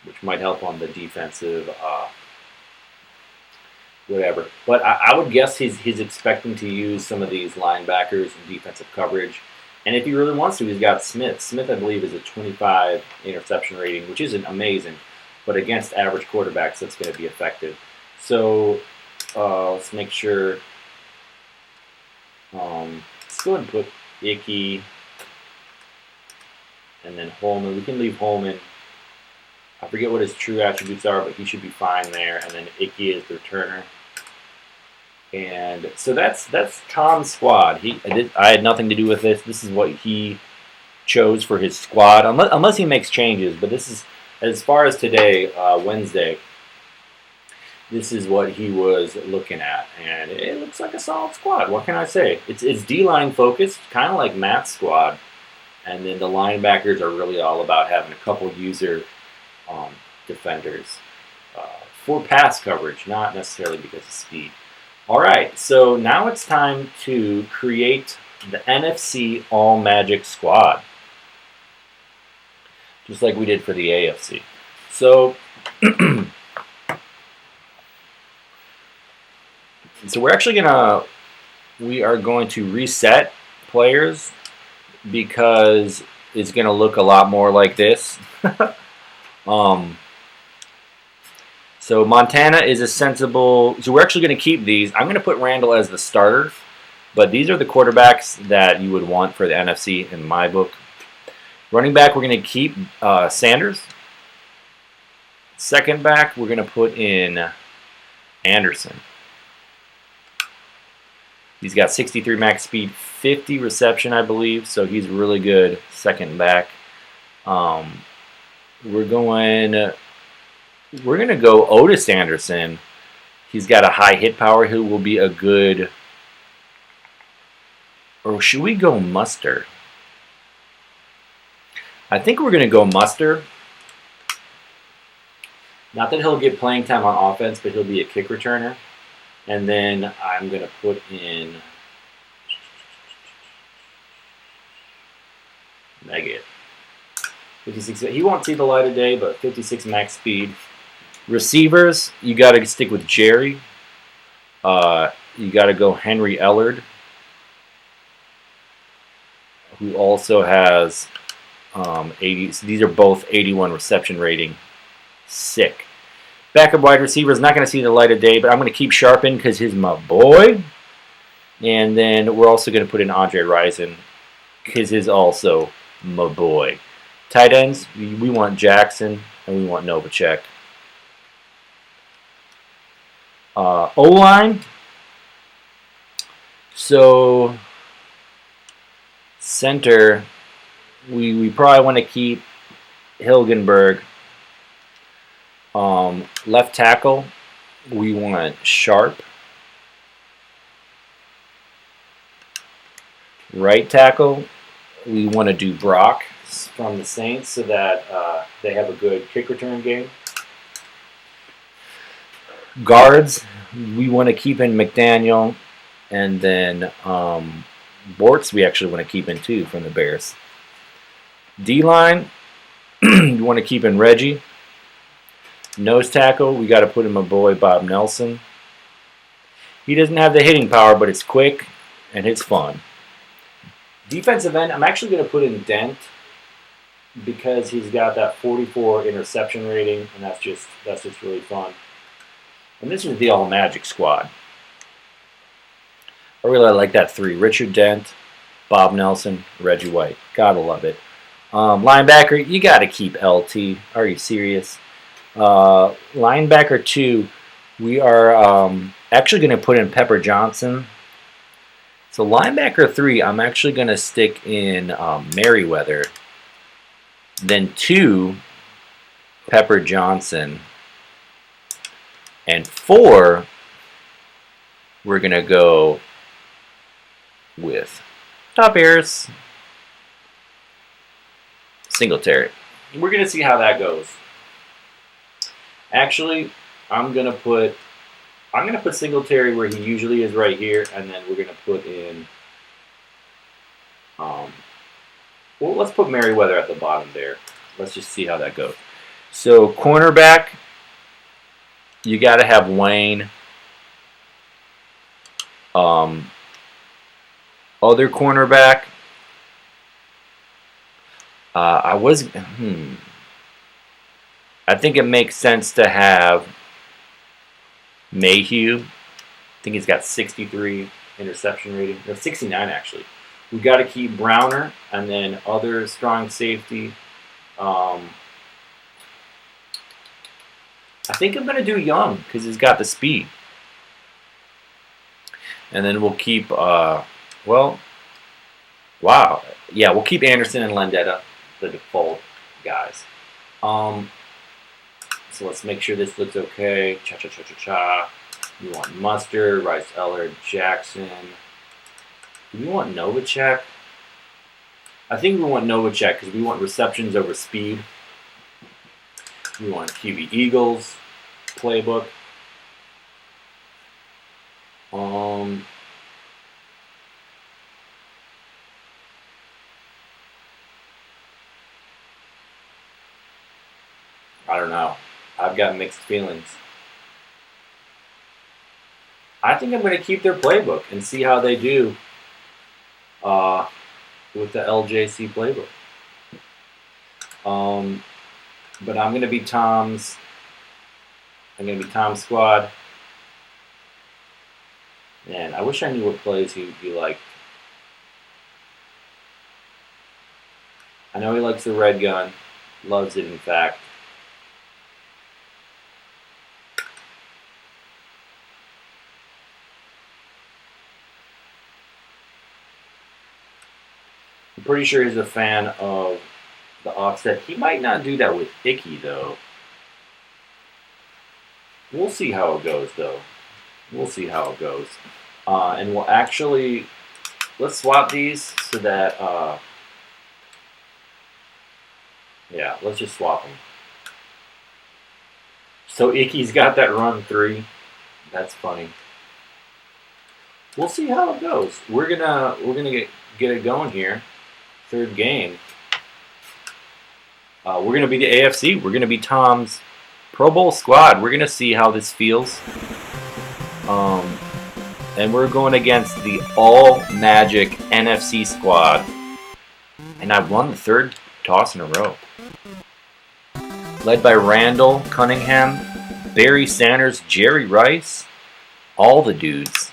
the defensive whatever. But I would guess he's expecting to use some of these linebackers in defensive coverage. And if he really wants to, he's got Smith. Smith, I believe, is a 25 interception rating, which isn't amazing. But against average quarterbacks, that's going to be effective. So let's make sure. Let's go ahead and put Icky and then Holman. We can leave Holman. I forget what his true attributes are, but he should be fine there. And then Icky is the returner. And so that's Tom's squad. I had nothing to do with this. This is what he chose for his squad, unless he makes changes. But this is, as far as today, Wednesday, this is what he was looking at, and it looks like a solid squad. What can I say? It's D-line focused, kind of like Matt's squad, and then the linebackers are really all about having a couple user um, defenders uh, for pass coverage, not necessarily because of speed. All right, so now it's time to create the NFC All Magic squad, just like we did for the AFC. So. So we are going to reset players because it's gonna look a lot more like this. um, so Montana is a sensible. So we're actually gonna keep these. I'm gonna put Randall as the starter, but these are the quarterbacks that you would want for the NFC in my book. Running back, we're gonna keep Sanders. Second back, we're gonna put in Anderson. He's got 63 max speed, 50 reception, I believe, so he's really good second back. We're gonna go Otis Anderson. He's got a high hit power. Who will be a good, or should we go Muster? I think we're gonna go Muster. Not that he'll get playing time on offense, but he'll be a kick returner. And then I'm going to put in Meggett. 56. He won't see the light of day, but 56 max speed. Receivers, you got to stick with Jerry. You got to go Henry Ellard, who also has 80. So these are both 81 reception rating. Sick. Backup wide receiver is not going to see the light of day, but I'm going to keep Sharpen because he's my boy. And then we're also going to put in Andre Rison because he's also my boy. Tight ends, we want Jackson and we want Novacek. O-line. So center, we probably want to keep Hilgenberg. Left tackle, we want Sharp. Right tackle, we want to do Brock from the Saints so that they have a good kick return game. Guards, we want to keep in McDaniel, and then Bortz we actually want to keep in too from the Bears. D-line, you want to keep in Reggie. Nose tackle, we got to put in my boy Bob Nelson. He doesn't have the hitting power, but it's quick and it's fun. Defensive end, I'm actually going to put in Dent because he's got that 44 interception rating, and that's just really fun. And this is the All Magic squad. I really like that three: Richard Dent, Bob Nelson, Reggie White. Gotta love it. Linebacker, you got to keep LT. Are you serious? Linebacker 2, we are actually going to put in Pepper Johnson. So linebacker 3, I'm actually going to stick in Merriweather. Then 2, Pepper Johnson. And 4, we're going to go with Top Airs, Singletary. We're going to see how that goes. Actually, I'm gonna put Singletary where he usually is, right here, and then we're gonna put in well, let's put Merriweather at the bottom there. Let's just see how that goes. So cornerback, you gotta have Wayne. Other cornerback, I think it makes sense to have Mayhew. I think he's got 63 interception rating. No, 69 actually. We got to keep Browner, and then other strong safety. I think I'm going to do Young because he's got the speed. And then we'll keep, we'll keep Anderson and Landetta, the default guys. So let's make sure this looks okay. Cha-cha-cha-cha-cha. You want Mustard, Rice Eller, Jackson. Do we want Novacek? I think we want Novacek because we want receptions over speed. We want QB Eagles playbook. I don't know. I've got mixed feelings. I think I'm going to keep their playbook and see how they do with the LJC playbook. But I'm going to be Tom's. I'm going to be Tom's squad. Man, I wish I knew what plays he liked. I know he likes the red gun. Loves it, in fact. I'm pretty sure he's a fan of the offset. He might not do that with Icky, though. We'll see how it goes, though. We'll see how it goes. And we'll actually, let's swap these so that, yeah, let's just swap them. So Icky's got that run 3. That's funny. We'll see how it goes. We're gonna get it going here. Third game. We're gonna be the AFC. We're gonna be Tom's Pro Bowl squad. We're gonna see how this feels. And we're going against the All Magic NFC squad. And I won the 3rd toss in a row. Led by Randall Cunningham, Barry Sanders, Jerry Rice, all the dudes.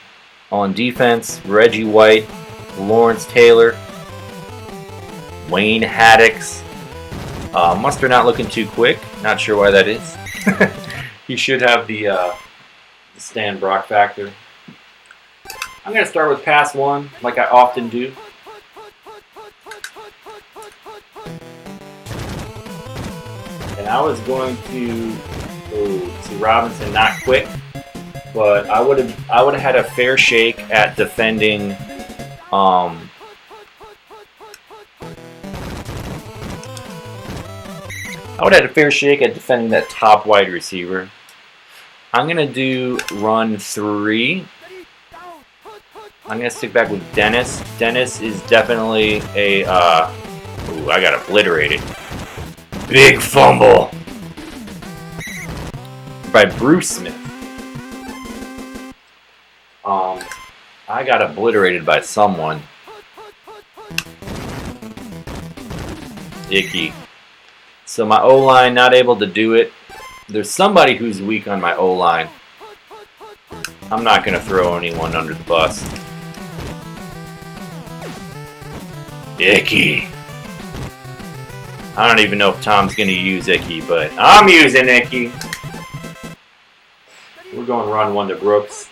On defense, Reggie White, Lawrence Taylor, Wayne Haddix. Mustard not looking too quick. Not sure why that is. He should have the Stan Brock factor. I'm going to start with pass 1, like I often do. And I was going to see Robinson not quick, but I would have had a fair shake at defending. I would have had a fair shake at defending that top wide receiver. I'm going to do run 3. I'm going to stick back with Dennis. Dennis is definitely a... ooh, I got obliterated. Big fumble by Bruce Smith. I got obliterated by someone. Icky. So my O-line not able to do it. There's somebody who's weak on my O-line. I'm not going to throw anyone under the bus. Icky. I don't even know if Tom's going to use Icky, but I'm using Icky. We're going run 1 to Brooks.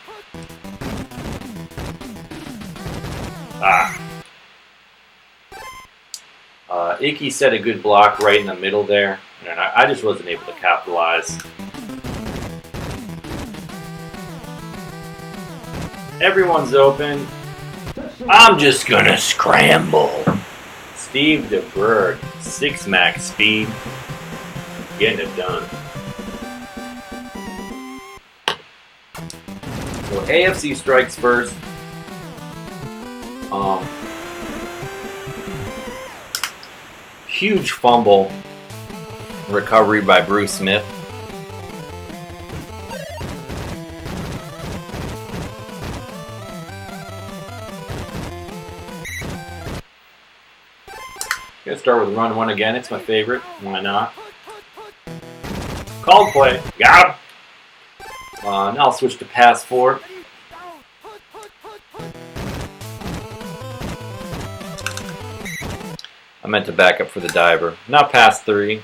Icky set a good block right in the middle there, and I just wasn't able to capitalize. Everyone's open. I'm just going to scramble. Steve DeBerg, 6 max speed. Getting it done. So AFC strikes first. Huge fumble recovery by Bruce Smith. Gonna start with run 1 again. It's my favorite. Why not? Called play. Got him. Now I'll switch to pass 4. I meant to back up for the diver. Now pass 3.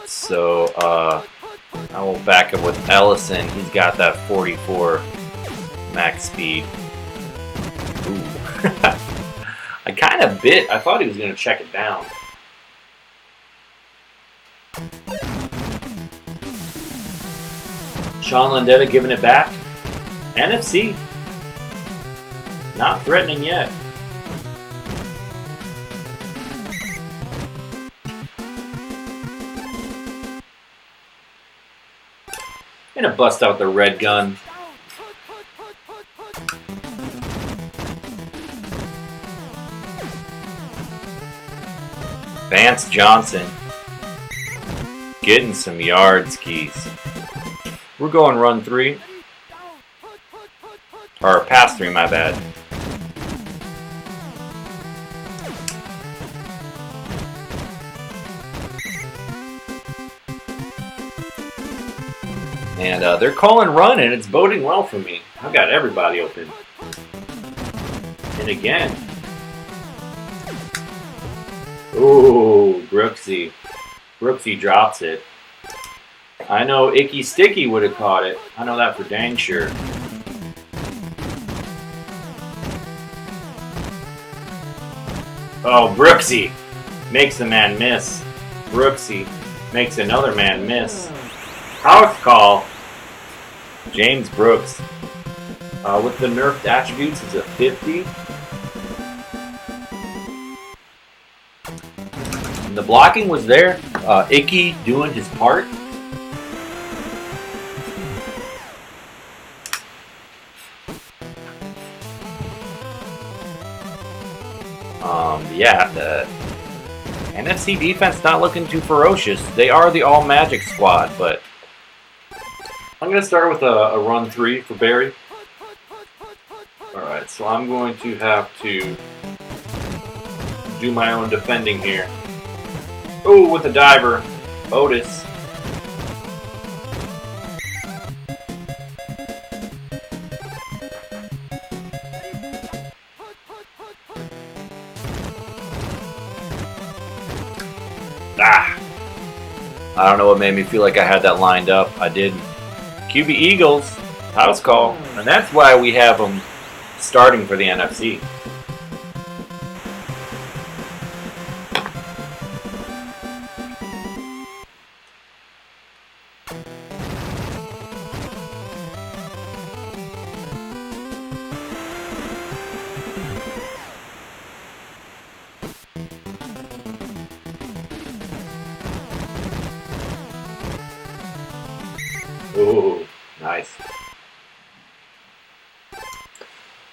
So I will back up with Ellison. He's got that 44 max speed. Ooh. I kind of bit. I thought he was going to check it down. Sean Landetta giving it back. NFC. Not threatening yet. Gonna bust out the red gun. Vance Johnson. Getting some yard skis. We're going run 3. Or pass 3, my bad. And they're calling run, and it's boding well for me. I've got everybody open. And again. Ooh, Brooksy. Brooksy drops it. I know Icky Sticky would have caught it. I know that for dang sure. Oh, Brooksy makes the man miss. Brooksy makes another man miss. House call. James Brooks. With the nerfed attributes, is a 50. And the blocking was there. Icky doing his part. Yeah, the NFC defense not looking too ferocious. They are the all Magic squad, but I'm going to start with a run 3 for Barry. Alright, so I'm going to have to do my own defending here. Ooh, with a diver. Otis. I don't know what made me feel like I had that lined up. I didn't. QB Eagles, house call. And that's why we have them starting for the NFC. Ooh, nice.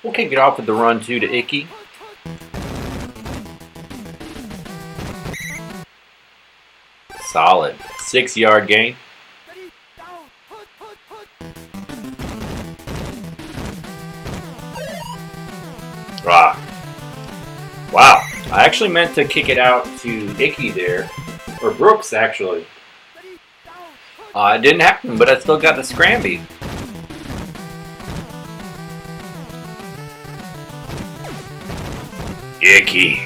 We'll kick it off with the run 2 to Icky. Solid. 6-yard gain. Wow. I actually meant to kick it out to Icky there. Or Brooks, actually. It didn't happen, but I still got the scramby. Icky.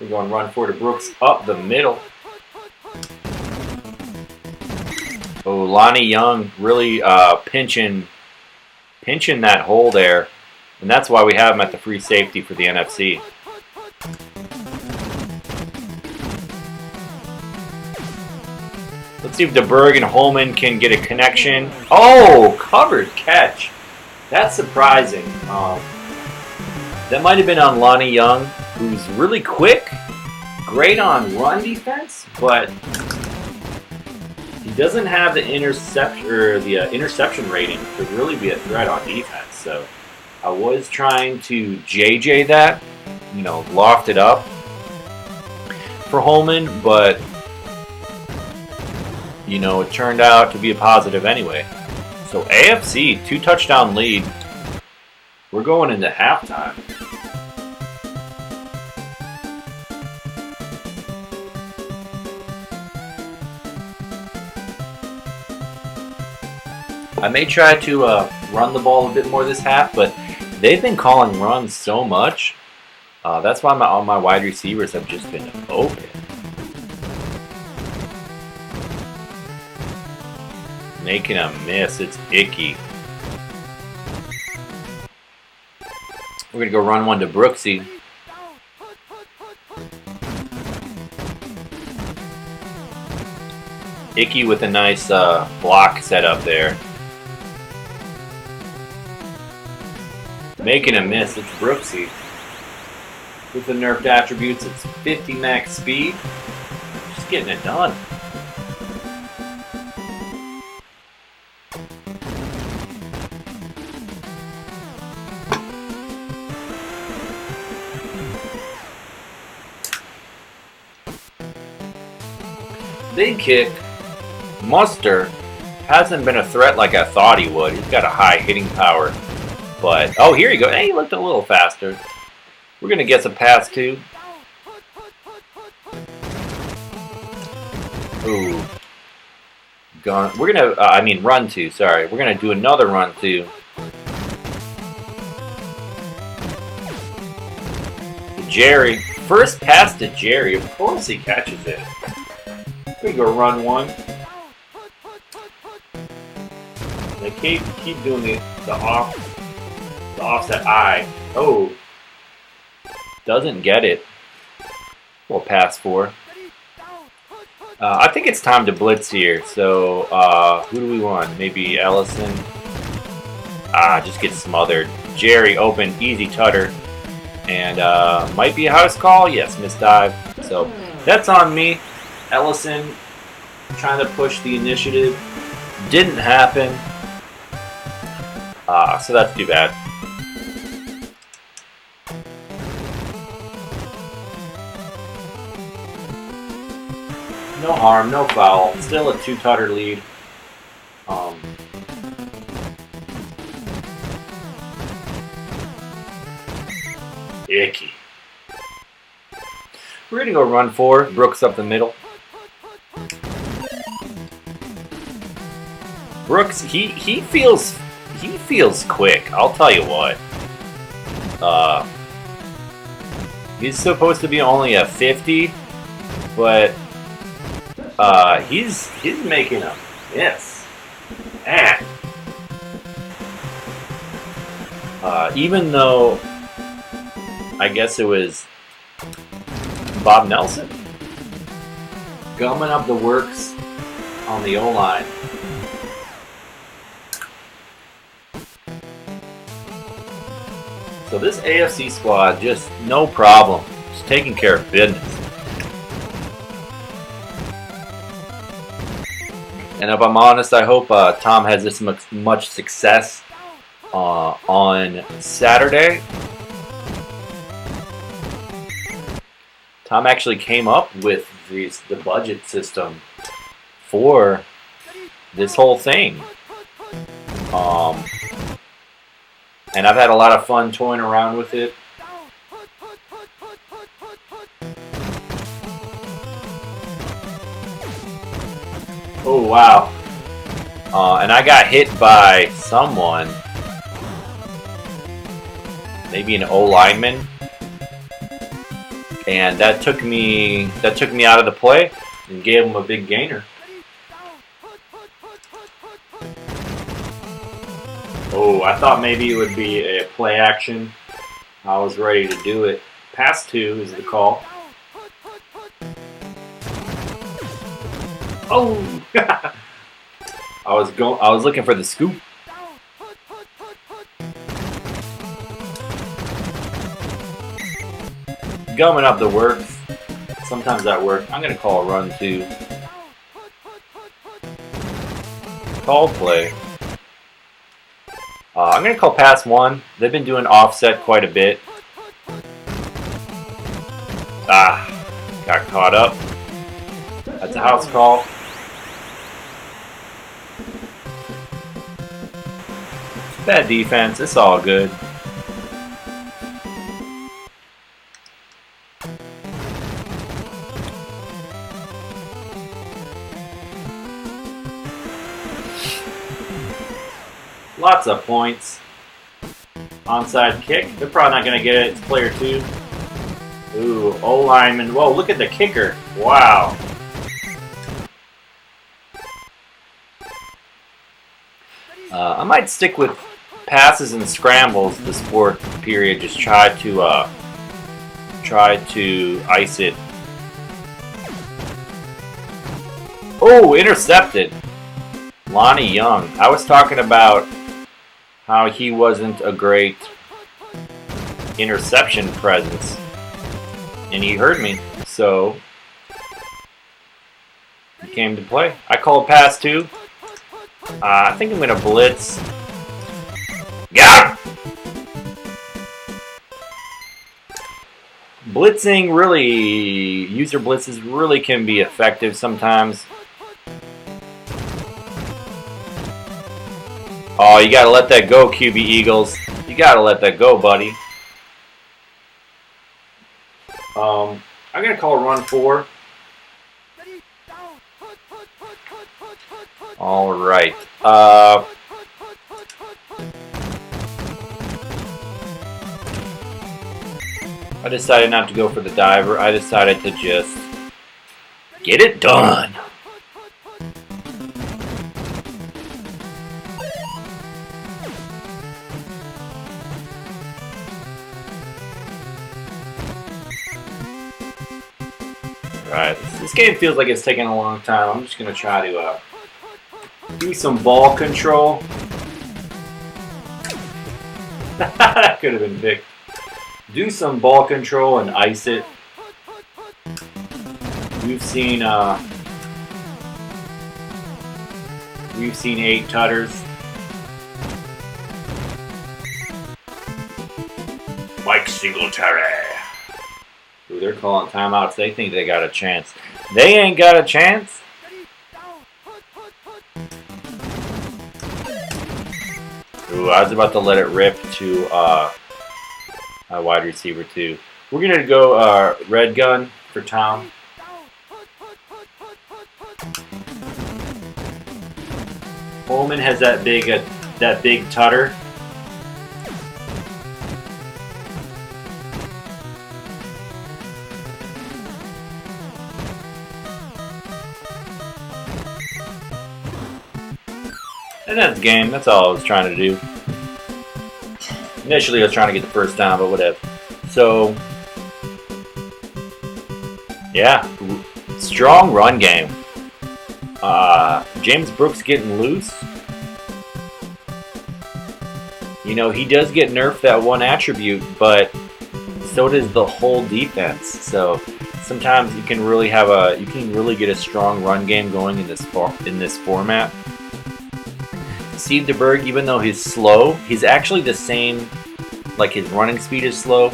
We're going run 4 to Brooks up the middle. Oh, Lonnie Young really pinching that hole there. And that's why we have him at the free safety for the NFC. Let's see if DeBerg and Holman can get a connection. Oh, covered catch. That's surprising. That might have been on Lonnie Young, who's really quick, great on run defense, but he doesn't have the interception rating to really be a threat on defense. So I was trying to JJ that, loft it up for Holman, but it turned out to be a positive anyway. So AFC 2-touchdown lead. We're going into halftime. I may try to run the ball a bit more this half, but they've been calling runs so much That's why all my wide receivers have just been open. Making a miss. It's icky. We're going to go run one to Brooksy. Icky with a nice block set up there. Making a miss. It's Brooksy. With the nerfed attributes, it's 50 max speed. Just getting it done. Big kick. Muster hasn't been a threat like I thought he would. He's got a high hitting power. But, oh, here you go. Hey, he looked a little faster. We're going to get some pass, too. Ooh. Gone. We're going to, run, too. Sorry. We're going to do another run, too. Jerry. First pass to Jerry. Of course he catches it. We go run one. They keep doing the offset I. Oh. Doesn't get it. We'll pass 4. I think it's time to blitz here. So, who do we want? Maybe Ellison. Just get smothered. Jerry open, easy tutter. And might be a house call. Yes, misdive. So, that's on me. Ellison trying to push the initiative. Didn't happen. So that's too bad. No harm, no foul. Still a 2-tutter lead. Icky. We're gonna go run 4. Brooks up the middle. Brooks, he feels quick. I'll tell you what. He's supposed to be only a 50, but he's making a miss. Man. Even though I guess it was Bob Nelson gumming up the works on the O-line. So this AFC squad, just no problem. Just taking care of business. And if I'm honest, I hope Tom has this much success on Saturday. Tom actually came up with the budget system for this whole thing. And I've had a lot of fun toying around with it. Oh, wow. And I got hit by someone. Maybe an O-lineman. And that took me out of the play and gave him a big gainer. Oh, I thought maybe it would be a play action. I was ready to do it. Pass 2 is the call. Oh! I was looking for the scoop. Gumming up the works. Sometimes that works. I'm gonna call a run 2. Call play. I'm going to call pass 1. They've been doing offset quite a bit. Got caught up. That's a house call. Bad defense. It's all good. Lots of points. Onside kick. They're probably not going to get it. It's player 2. Ooh, O-lineman. Whoa, look at the kicker. Wow. I might stick with passes and scrambles this fourth period. Just try to ice it. Oh, intercepted. Lonnie Young. I was talking about how he wasn't a great interception presence, and he heard me, so he came to play. I called pass too. I think I'm going to blitz. Got him! Blitzing really, user blitzes really can be effective sometimes. Oh, you gotta let that go, QB Eagles. You gotta let that go, buddy. I'm gonna call run 4. All right. I decided not to go for the diver. I decided to just get it done. Alright, this game feels like it's taking a long time. I'm just going to try to do some ball control. That could have been big. Do some ball control and ice it. We've seen 8 tutters. Mike Singletary. Ooh, they're calling timeouts. They think they got a chance. They ain't got a chance. Ooh, I was about to let it rip to my wide receiver too. We're gonna go red gun for Tom. Boeman has that big tutter. And that's the game. That's all I was trying to do. Initially, I was trying to get the first down, but whatever. So, yeah, strong run game. James Brooks getting loose. You know, he does get nerfed that one attribute, but so does the whole defense. So sometimes you can really get a strong run game going in this format. Steve DeBerg, even though he's slow, he's actually the same, like his running speed is slow.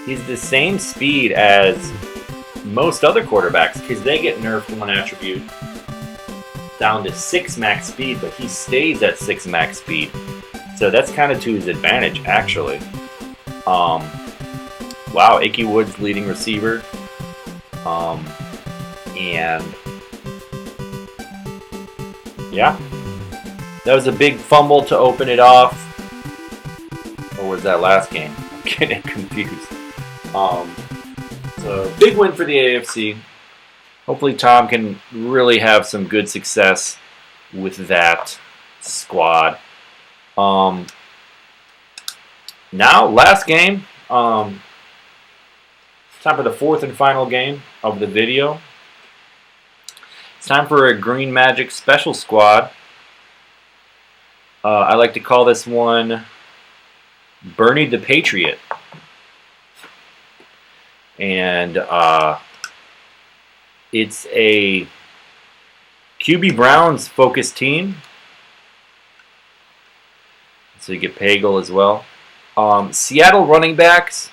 He's the same speed as most other quarterbacks because they get nerfed one attribute down to 6 max speed, but he stays at 6 max speed. So that's kind of to his advantage, actually. Wow, Icky Woods leading receiver. And yeah. That was a big fumble to open it off. Or was that last game? I'm getting confused. So, big win for the AFC. Hopefully Tom can really have some good success with that squad. Now, last game. Time for the 4th and final game of the video. It's time for a Green Majik special squad. I like to call this one Bernie the Patriot. And it's a QB Browns focused team. So you get Pagel as well. Seattle running backs,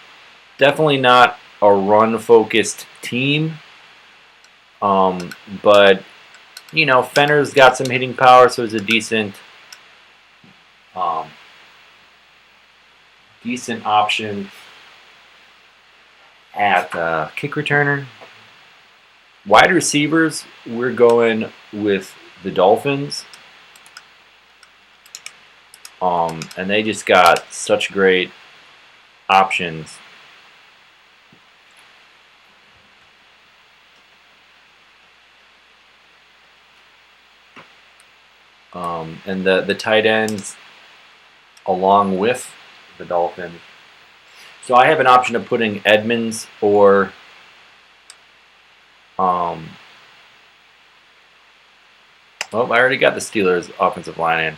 definitely not a run focused team. But, you know, Fenner's got some hitting power, so it's a decent option at kick returner. Wide receivers, we're going with the Dolphins. And they just got such great options And the tight ends along with the Dolphins. So I have an option of putting Edmonds or well, I already got the Steelers offensive line in.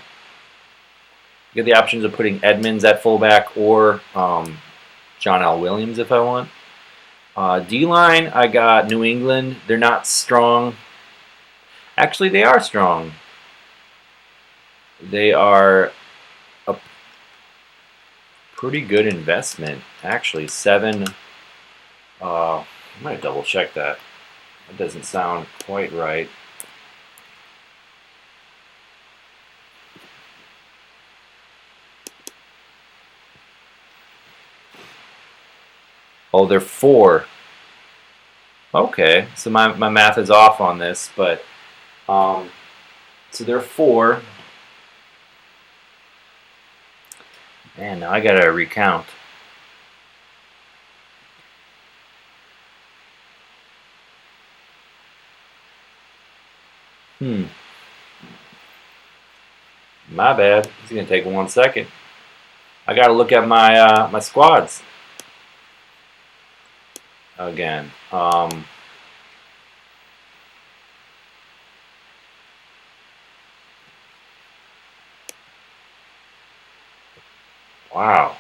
You get the options of putting Edmonds at fullback or John L. Williams if I want. D-line, I got New England. They're not strong. Actually, they are strong. They are a pretty good investment. Actually, 7. I might double check that. That doesn't sound quite right. Oh, they're 4. Okay, so my math is off on this, but so they're 4. Man, now I gotta recount. My bad. It's gonna take 1 second. I gotta look at my my squads again. Wow.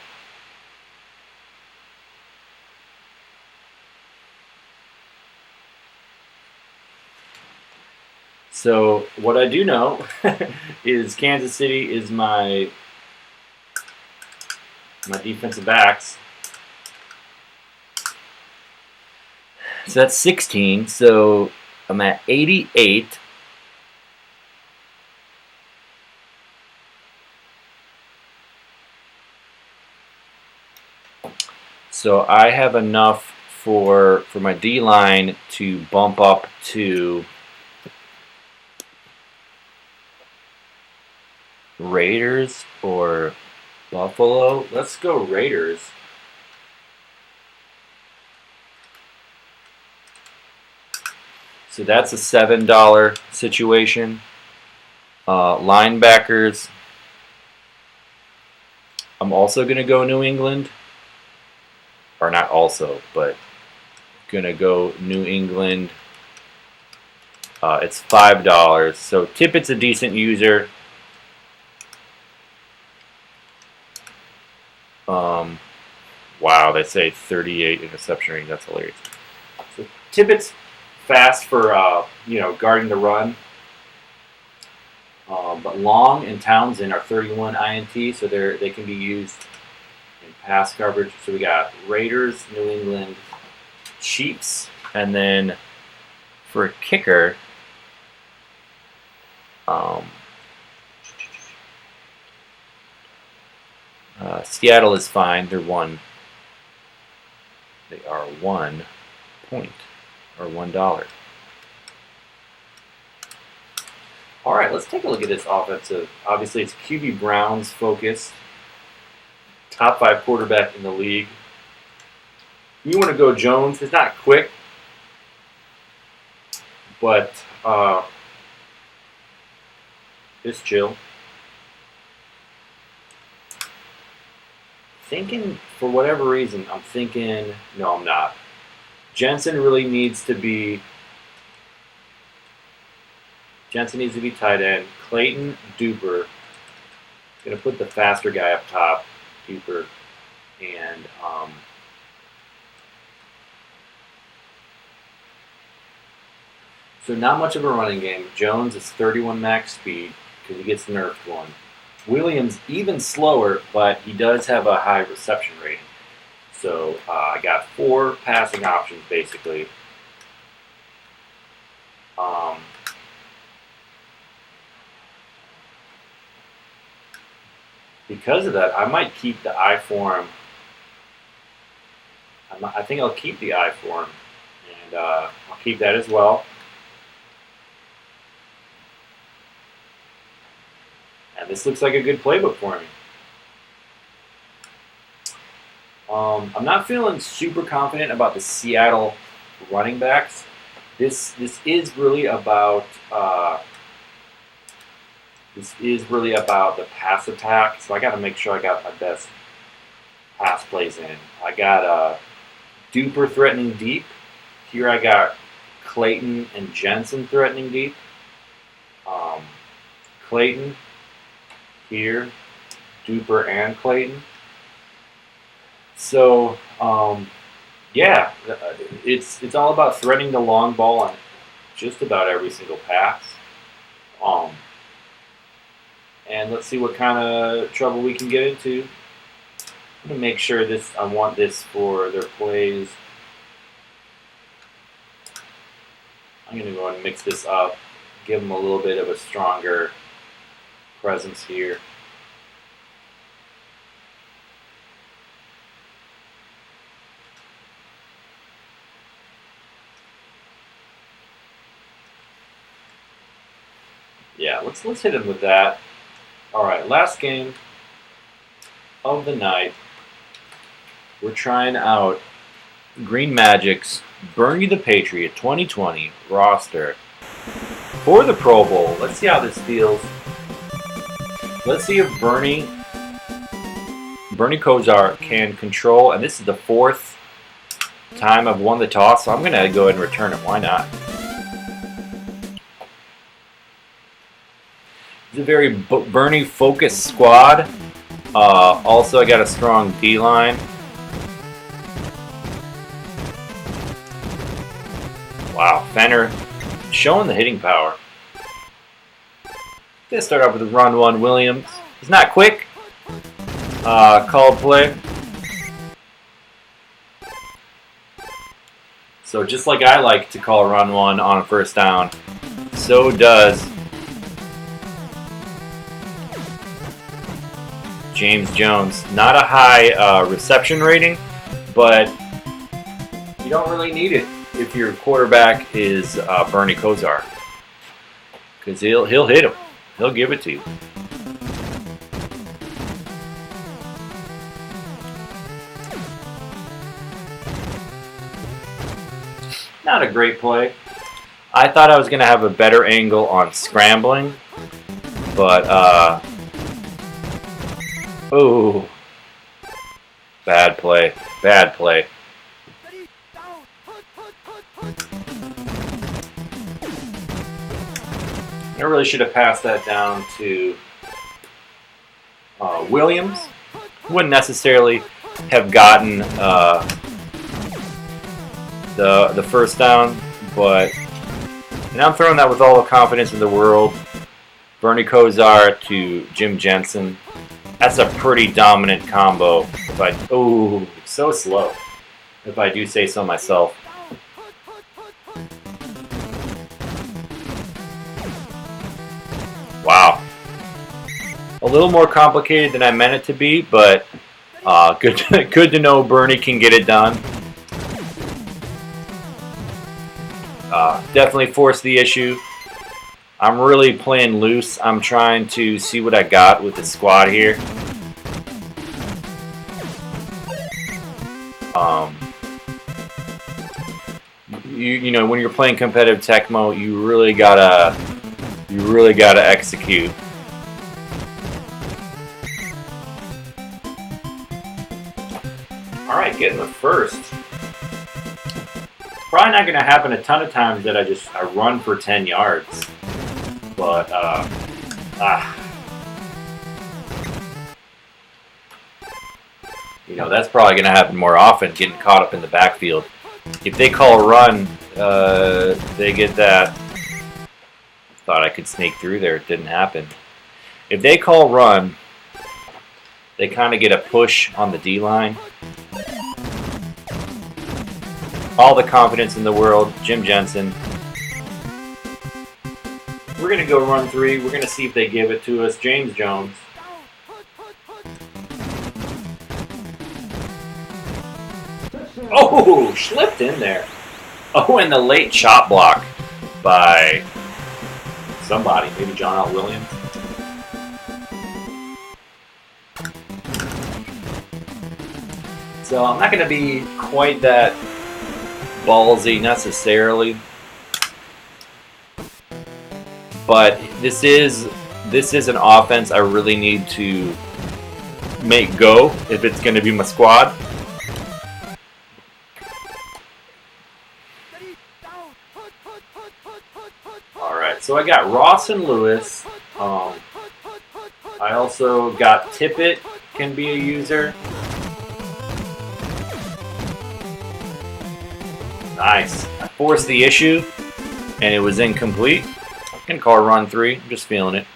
So what I do know is Kansas City is my defensive backs. So that's 16. So I'm at 88. So I have enough for my D line to bump up to Raiders or Buffalo. Let's go Raiders. So that's a $7 situation. Linebackers. I'm also going to go New England. Or not also, but going to go New England. It's $5. So Tippett's a decent user. Wow, they say 38 interception rate. That's hilarious. So Tippett's fast for guarding the run. But Long and Townsend are 31 INT, so they can be used in pass coverage. So we got Raiders, New England, Chiefs, and then for a kicker, Seattle is fine. They're 1. They are 1 point or $1. All right, let's take a look at this offensive. Obviously, it's QB Browns focused. Top 5 quarterback in the league. You want to go Jones. It's not quick, but it's chill. Thinking, for whatever reason, I'm thinking, no, I'm not. Jensen needs to be tight end. Clayton, Duper. Going to put the faster guy up top, Duper. And so not much of a running game. Jones is 31 max speed because he gets nerfed 1. Williams even slower, but he does have a high reception rating. So I got 4 passing options basically. Because of that, I might keep the I for him. I think I'll keep the I for him, and I'll keep that as well. And this looks like a good playbook for me. I'm not feeling super confident about the Seattle running backs. This is really about This is really about the pass attack, so I got to make sure I got my best pass plays in. I got Duper threatening deep. Here I got Clayton and Jensen threatening deep. Clayton here, Duper and Clayton. So yeah, it's all about threatening the long ball on just about every single pass. And let's see what kind of trouble we can get into. I'm gonna make sure this. I want this for their plays. I'm gonna go ahead and mix this up, give them a little bit of a stronger presence here. Yeah, let's hit him with that. All right, last game of the night. We're trying out Green Magic's Bernie the Patriot 2020 roster for the Pro Bowl. Let's see how this feels. Let's see if Bernie Kosar can control, and this is the 4th time I've won the toss, so I'm going to go ahead and return it. Why not? It's a very Bernie-focused squad. Also, I got a strong D-line. Wow, Fenner showing the hitting power. Gonna start off with a run one. Williams. He's not quick. Called play. So just like I like to call a run one on a first down, so does James Jones. Not a high reception rating, but you don't really need it if your quarterback is Bernie Kosar, because he'll hit him. He'll give it to you. Not a great play. I thought I was going to have a better angle on scrambling, but oh, bad play. Bad play. I really should have passed that down to Williams. Wouldn't necessarily have gotten the first down, but and I'm throwing that with all the confidence in the world. Bernie Kosar to Jim Jensen. That's a pretty dominant combo. Oh, so slow, if I do say so myself. Wow. A little more complicated than I meant it to be, but good to know Bernie can get it done. Definitely forced the issue. I'm really playing loose. I'm trying to see what I got with the squad here. You know, when you're playing competitive Tecmo, you really gotta execute. All right, getting the first. Probably not going to happen a ton of times that I run for 10 yards, but you know, that's probably going to happen more often. Getting caught up in the backfield. If they call a run, they get that. Thought I could sneak through there. It didn't happen. If they call run, they kind of get a push on the D-line. All the confidence in the world. Jim Jensen. We're going to go run 3. We're going to see if they give it to us. James Jones. Oh, slipped in there. Oh, and the late chop block by somebody. Maybe John L. Williams. So I'm not going to be quite that ballsy necessarily, but this is this is an offense I really need to make go if it's going to be my squad. Alright, so I got Ross and Lewis. I also got Tippett can be a user. Nice. I forced the issue and it was incomplete. I can call run 3. I'm just feeling it.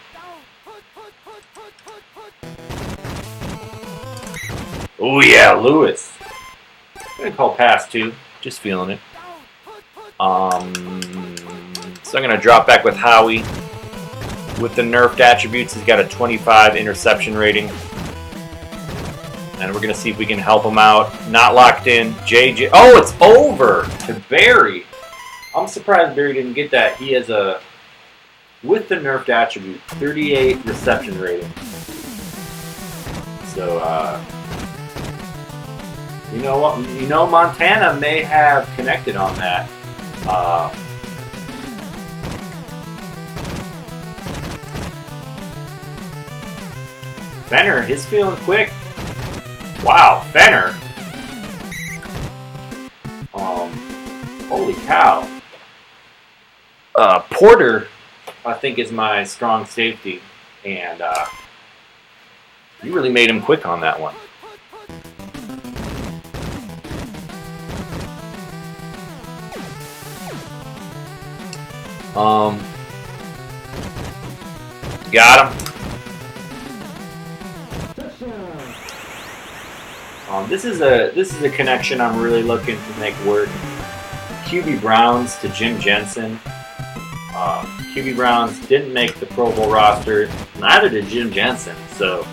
Oh yeah, Lewis. I'm going to call pass 2. Just feeling it. So I'm going to drop back with Howie. With the nerfed attributes, he's got a 25 interception rating. And we're going to see if we can help him out. Not locked in. JJ. Oh, it's over to Barry. I'm surprised Barry didn't get that. He has a, with the nerfed attribute, 38 reception rating. So, you know what? You know, Montana may have connected on that. Fenner, he's feeling quick. Wow, Fenner. Holy cow. Porter, I think, is my strong safety, and you really made him quick on that one. Got him. This is a connection I'm really looking to make work. QB Browns to Jim Jensen. QB Browns didn't make the Pro Bowl roster. Neither did Jim Jensen. So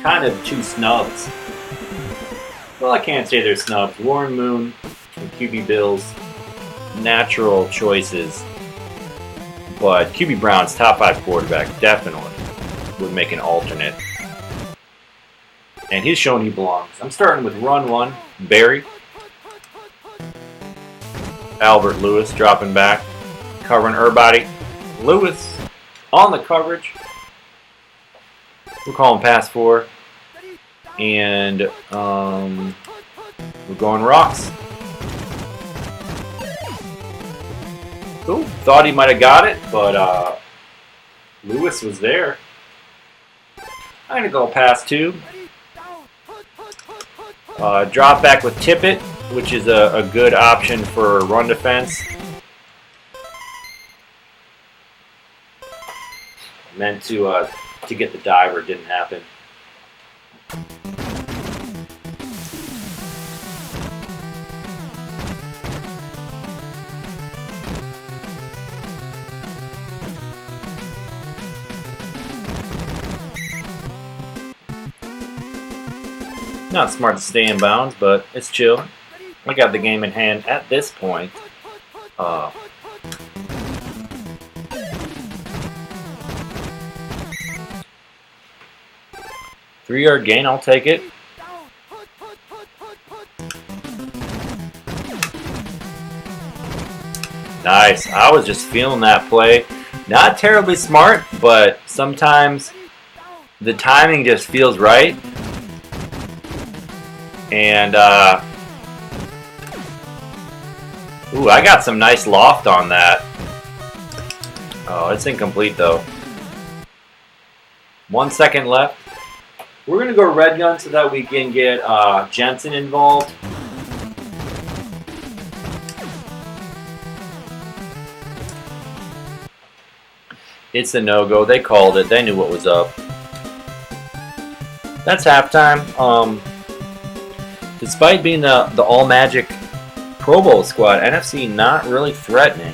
kind of two snubs. Well, I can't say they're snubs. Warren Moon and QB Bills, natural choices. But QB Brown's top 5 quarterback definitely would make an alternate. And he's shown he belongs. I'm starting with run 1, Barry. Albert Lewis dropping back. Covering everybody. Lewis on the coverage. We're calling pass 4. And we're going rocks. Ooh, thought he might have got it, but Lewis was there. I'm going to go pass 2. Drop back with Tippett, which is a good option for run defense. Meant to get the diver, didn't happen. Not smart to stay in bounds, but it's chill. I got the game in hand at this point. 3-yard gain, I'll take it. Nice. I was just feeling that play. Not terribly smart, but sometimes the timing just feels right. And, ooh, I got some nice loft on that. Oh, it's incomplete, though. 1 second left. We're going to go red gun so that we can get Jensen involved. It's a no-go. They called it. They knew what was up. That's halftime. Despite being the all-magic Pro Bowl squad, NFC not really threatening.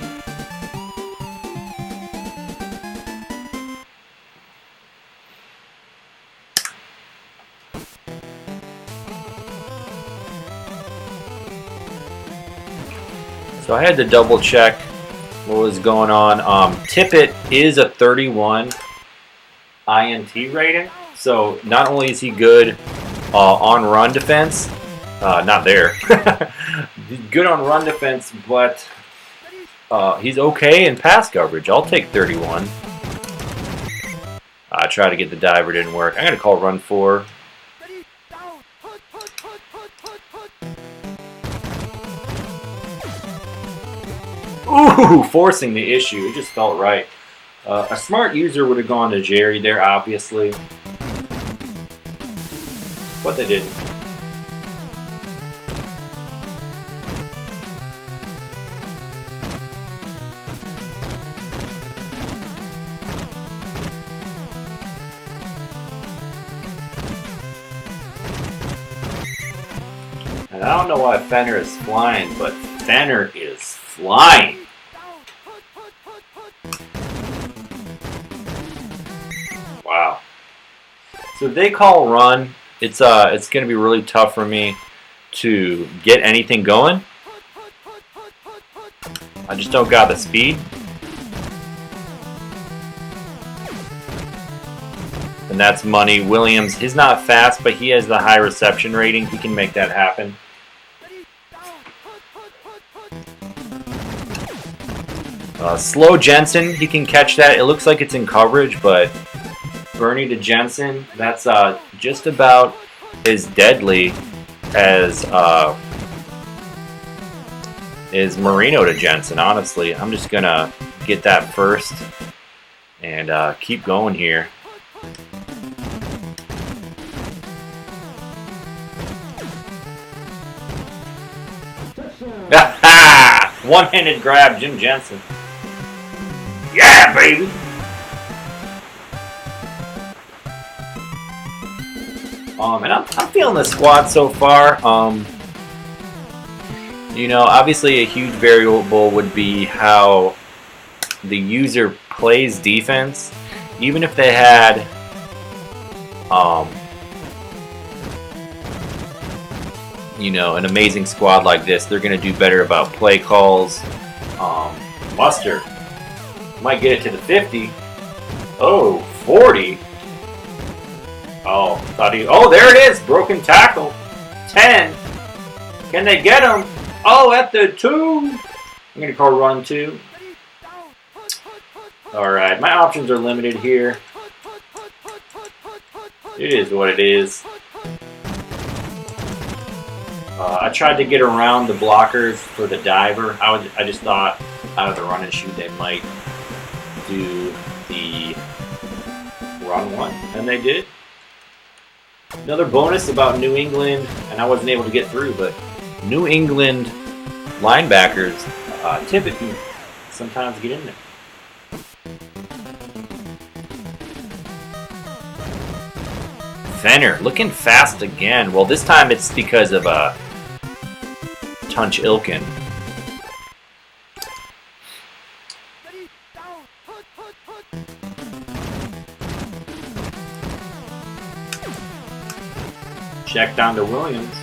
So I had to double check what was going on. Tippett is a 31 INT rating. So not only is he good on run defense, not there. He's good on run defense, but he's okay in pass coverage. I'll take 31. I tried to get the diver, didn't work. I'm going to call run 4. Ooh, forcing the issue. It just felt right. A smart user would have gone to Jerry there, obviously. But they didn't. And I don't know why Fenner is flying, but Fenner is flying. Wow. So if they call run, it's going to be really tough for me to get anything going. I just don't got the speed. And that's money. Williams, he's not fast, but he has the high reception rating. He can make that happen. Slow Jensen, he can catch that. It looks like it's in coverage, but Bernie to Jensen, that's just about as deadly as Marino to Jensen, honestly. I'm just going to get that first and keep going here. One-handed grab, Jim Jensen. Yeah, baby! And I'm feeling the squad so far. You know, obviously a huge variable would be how the user plays defense. Even if they had you know, an amazing squad like this, they're going to do better about play calls. Mustard might get it to the 50. Oh, 40. Oh, thought he. Oh, there it is. Broken tackle. 10. Can they get him? Oh, at the 2. I'm going to call run 2. All right, my options are limited here. It is what it is. I tried to get around the blockers for the diver. I just thought out of the run and shoot they might do the run 1, and they did. Another bonus about New England, and I wasn't able to get through, but New England linebackers typically sometimes get in there. Fenner looking fast again. Well, this time it's because of Tunch Ilkin. Check down to Williams.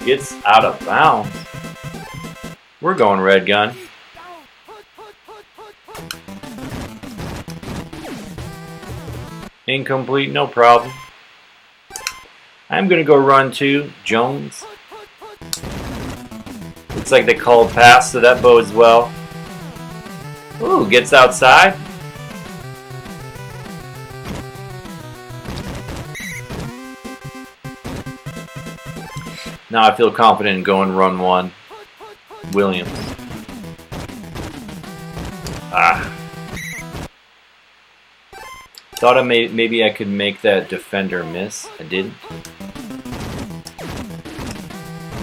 Gets out of bounds. We're going red gun. Incomplete, no problem. I'm going to go run 2. Jones. Looks like they called pass, so that bodes well. Ooh, gets outside. Now I feel confident in going run 1. Williams. Thought maybe I could make that defender miss. I didn't.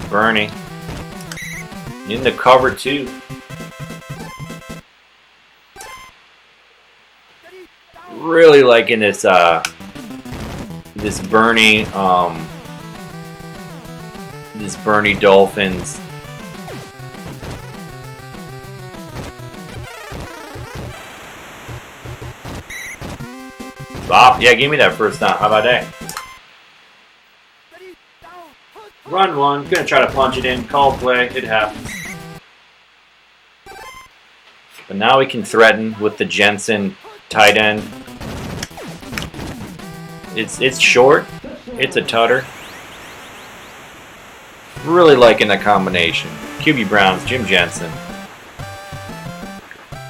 Bernie. In the cover too. Really liking this this Bernie Dolphins. Bob, yeah, give me that first down. How about that? Run 1. Gonna try to punch it in. Call play. It happens. But now we can threaten with the Jensen tight end. It's short. It's a tutter. Really liking the combination. QB Browns, Jim Jensen.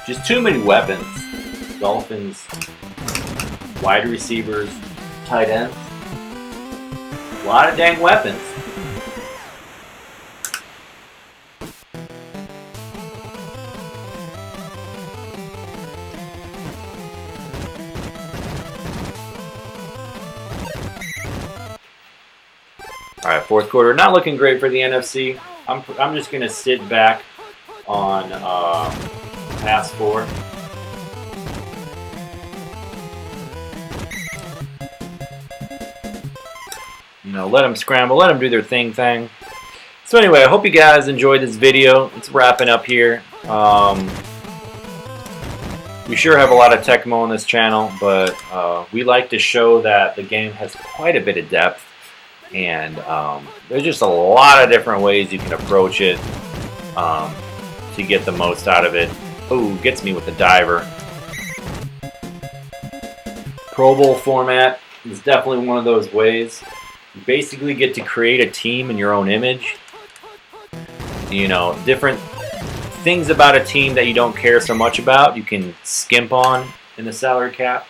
Just too many weapons. Dolphins wide receivers, tight ends. A lot of dang weapons. All right, fourth quarter, not looking great for the NFC. I'm just gonna sit back on pass 4. You know, let them scramble, let them do their thing. So anyway, I hope you guys enjoyed this video. It's wrapping up here. We sure have a lot of Tecmo on this channel, but we like to show that the game has quite a bit of depth. And there's just a lot of different ways you can approach it to get the most out of it. Ooh, gets me with the diver. Pro Bowl format is definitely one of those ways. You basically get to create a team in your own image. You know, different things about a team that you don't care so much about, you can skimp on in the salary cap.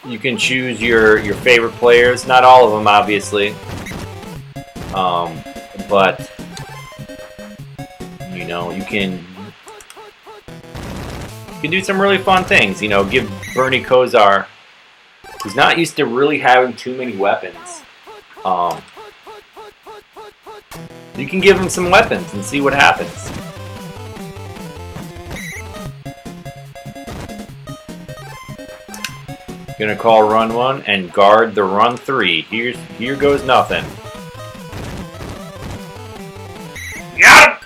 You can choose your favorite players. Not all of them, obviously. But, you know, you can do some really fun things. You know, give Bernie Kosar, who's not used to really having too many weapons, you can give him some weapons and see what happens. Gonna call run 1 and guard the run 3. Here goes nothing. Got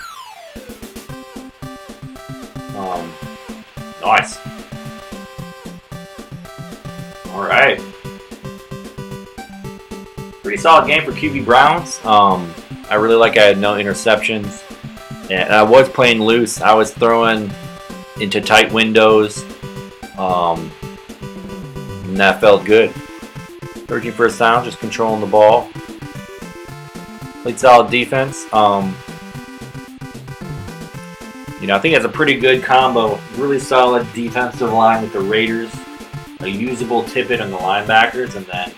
him! Nice. Alright. Pretty solid game for QB Browns. I really like I had no interceptions. And I was playing loose. I was throwing into tight windows. And that felt good. 13 first down, just controlling the ball. Played solid defense. You know, I think it's a pretty good combo. Really solid defensive line with the Raiders. A usable Tippett on the linebackers, and then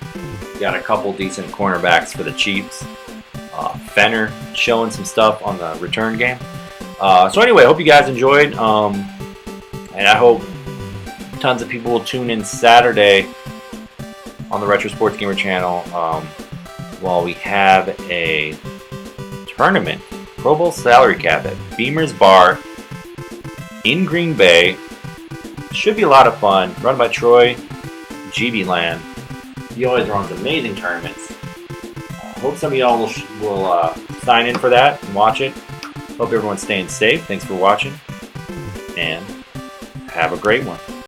got a couple decent cornerbacks for the Chiefs. Fenner showing some stuff on the return game. So anyway, I hope you guys enjoyed. And I hope tons of people will tune in Saturday on the Retro Sports Gamer channel while we have a tournament, Pro Bowl Salary Cap at Boemans Bar in Green Bay. Should be a lot of fun. Run by Troy, GB Land. He always runs amazing tournaments. Hope some of y'all will sign in for that and watch it. Hope everyone's staying safe. Thanks for watching, and have a great one.